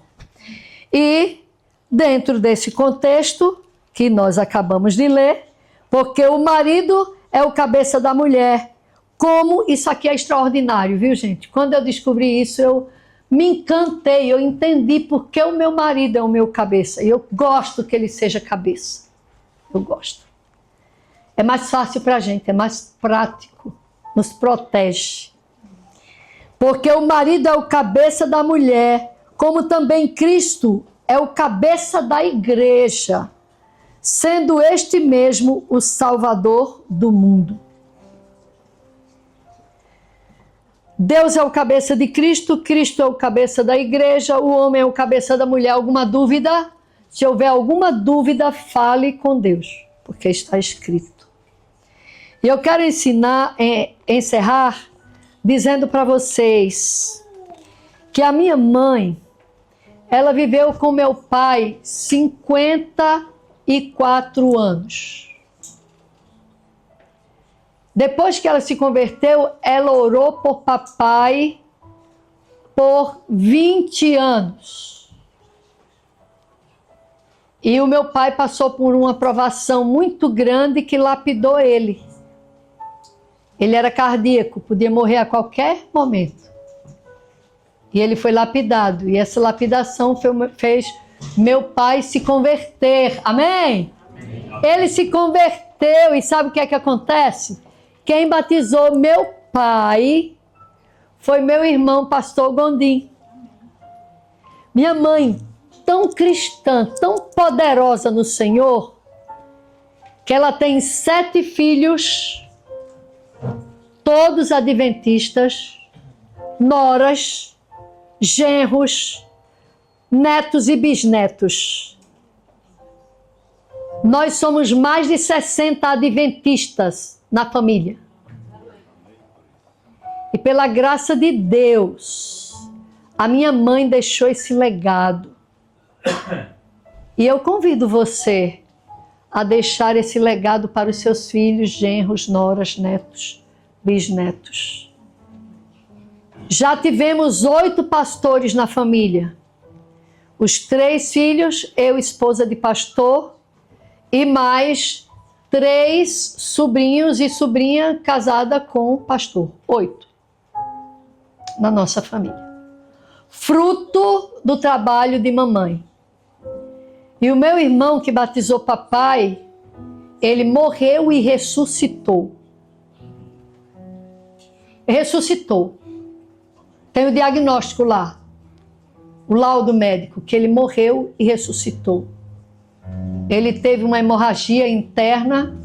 Speaker 2: E dentro desse contexto que nós acabamos de ler, porque o marido é o cabeça da mulher. Como isso aqui é extraordinário, viu, gente? Quando eu descobri isso, eu me encantei, eu entendi porque o meu marido é o meu cabeça. E eu gosto que ele seja cabeça. Eu gosto. É mais fácil para a gente, é mais prático, nos protege. Porque o marido é o cabeça da mulher, como também Cristo é o cabeça da igreja, sendo este mesmo o Salvador do mundo. Deus é o cabeça de Cristo, Cristo é o cabeça da igreja, o homem é o cabeça da mulher. Alguma dúvida? Se houver alguma dúvida, fale com Deus, porque está escrito. E eu quero encerrar dizendo para vocês que a minha mãe, ela viveu com meu pai 54 anos. Depois que ela se converteu, ela orou por papai por 20 anos. E o meu pai passou por uma provação muito grande que lapidou ele. Ele era cardíaco, podia morrer a qualquer momento. E ele foi lapidado. E essa lapidação fez meu pai se converter. Amém? Amém. Ele se converteu e sabe o que é que acontece? Quem batizou meu pai foi meu irmão, pastor Gondim. Minha mãe, tão cristã, tão poderosa no Senhor, que ela tem 7 filhos, todos adventistas, noras, genros, netos e bisnetos. Nós somos mais de 60 adventistas na família. E pela graça de Deus, a minha mãe deixou esse legado. E eu convido você a deixar esse legado para os seus filhos, genros, noras, netos, bisnetos. Já tivemos 8 pastores na família. Os 3 filhos, eu, esposa de pastor, e mais 3 sobrinhos e sobrinha casada com pastor. 8 na nossa família. Fruto do trabalho de mamãe. E o meu irmão que batizou papai, ele morreu e ressuscitou. Ressuscitou. Tem o diagnóstico lá, o laudo médico, que ele morreu e ressuscitou. Ele teve uma hemorragia interna,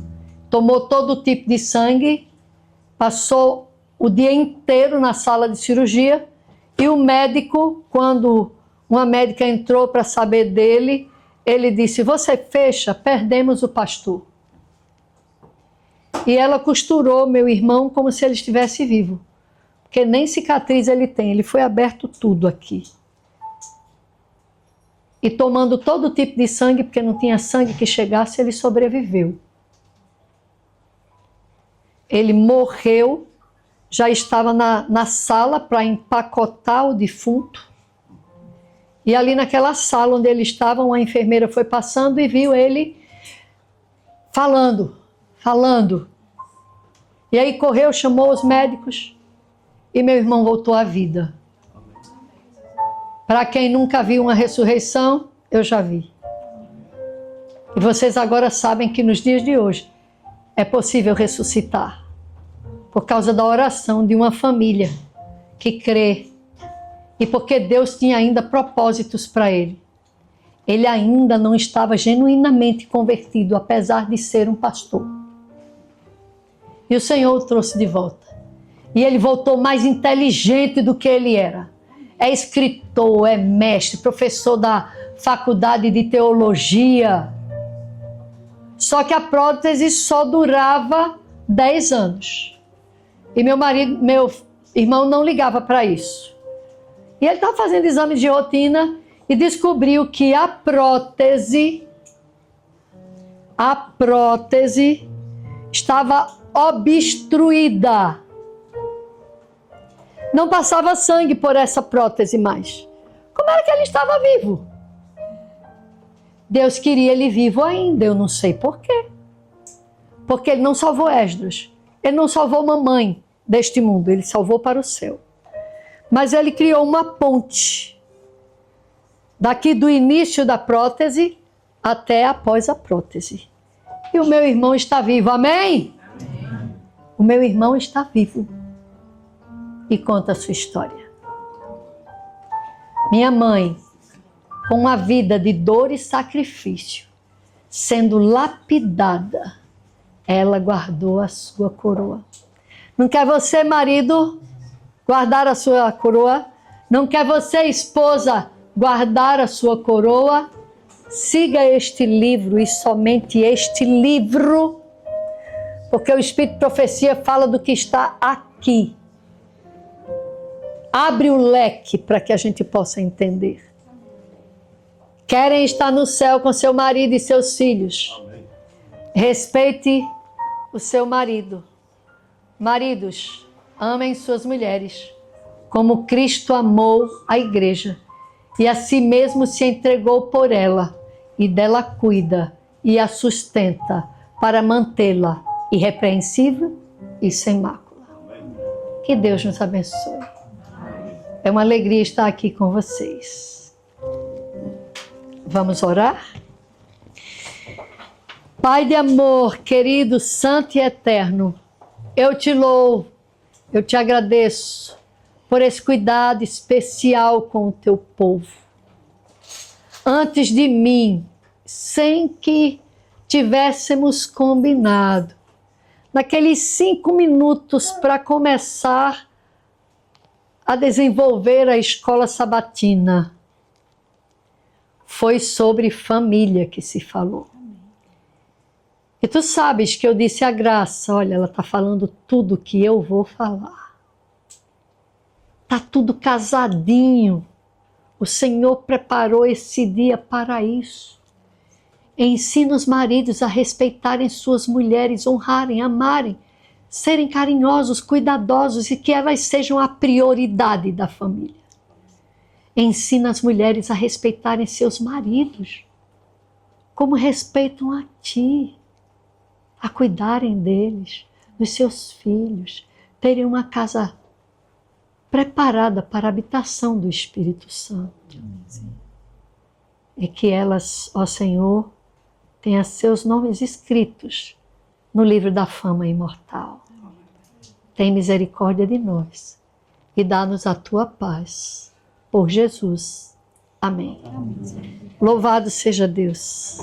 Speaker 2: tomou todo tipo de sangue, passou o dia inteiro na sala de cirurgia, e o médico, quando uma médica entrou para saber dele, ele disse: "Você fecha, perdemos o pastor." E ela costurou meu irmão como se ele estivesse vivo, porque nem cicatriz ele tem, ele foi aberto tudo aqui. E tomando todo tipo de sangue, porque não tinha sangue que chegasse, ele sobreviveu. Ele morreu, já estava na sala para empacotar o defunto. E ali naquela sala onde ele estava, uma enfermeira foi passando e viu ele falando. E aí correu, chamou os médicos e meu irmão voltou à vida. Para quem nunca viu uma ressurreição, eu já vi. E vocês agora sabem que nos dias de hoje é possível ressuscitar. por causa da oração de uma família que crê e porque Deus tinha ainda propósitos para ele. Ele ainda não estava genuinamente convertido, apesar de ser um pastor. E o Senhor o trouxe de volta. E ele voltou mais inteligente do que ele era. É escritor, é mestre, professor da faculdade de teologia. Só que a prótese só durava 10 anos. E meu irmão não ligava para isso. E ele estava fazendo exames de rotina e descobriu que a prótese estava obstruída. Não passava sangue por essa prótese mais. Como era que ele estava vivo? Deus queria ele vivo ainda, eu não sei por quê. Porque ele não salvou Esdras. Ele não salvou mamãe deste mundo, ele salvou para o céu. Mas ele criou uma ponte. Daqui do início da prótese até após a prótese. E o meu irmão está vivo, amém? Amém. O meu irmão está vivo. E conta a sua história. Minha mãe, com uma vida de dor e sacrifício, sendo lapidada, ela guardou a sua coroa. Não quer você, marido, guardar a sua coroa? Não quer você, esposa, guardar a sua coroa? Siga este livro e somente este livro, porque o Espírito de Profecia fala do que está aqui. Abre o leque para que a gente possa entender. Querem estar no céu com seu marido e seus filhos. Amém. Respeite o seu marido. Maridos, amem suas mulheres, como Cristo amou a igreja e a si mesmo se entregou por ela, e dela cuida e a sustenta para mantê-la irrepreensível e sem mácula. Que Deus nos abençoe. É uma alegria estar aqui com vocês. Vamos orar? Pai de amor, querido, santo e eterno, eu te louvo, eu te agradeço por esse cuidado especial com o teu povo. Antes de mim, sem que tivéssemos combinado, naqueles 5 minutos para começar a desenvolver a escola sabatina, foi sobre família que se falou. E tu sabes que eu disse a Graça, olha, ela está falando tudo que eu vou falar. Está tudo casadinho. O Senhor preparou esse dia para isso. Ensina os maridos a respeitarem suas mulheres, honrarem, amarem, serem carinhosos, cuidadosos e que elas sejam a prioridade da família. Ensina as mulheres a respeitarem seus maridos, como respeitam a ti, a cuidarem deles, dos seus filhos, terem uma casa preparada para a habitação do Espírito Santo. E que elas, ó Senhor, tenham seus nomes escritos no livro da fama imortal. Tem misericórdia de nós e dá-nos a tua paz. Por Jesus. Amém. Louvado seja Deus.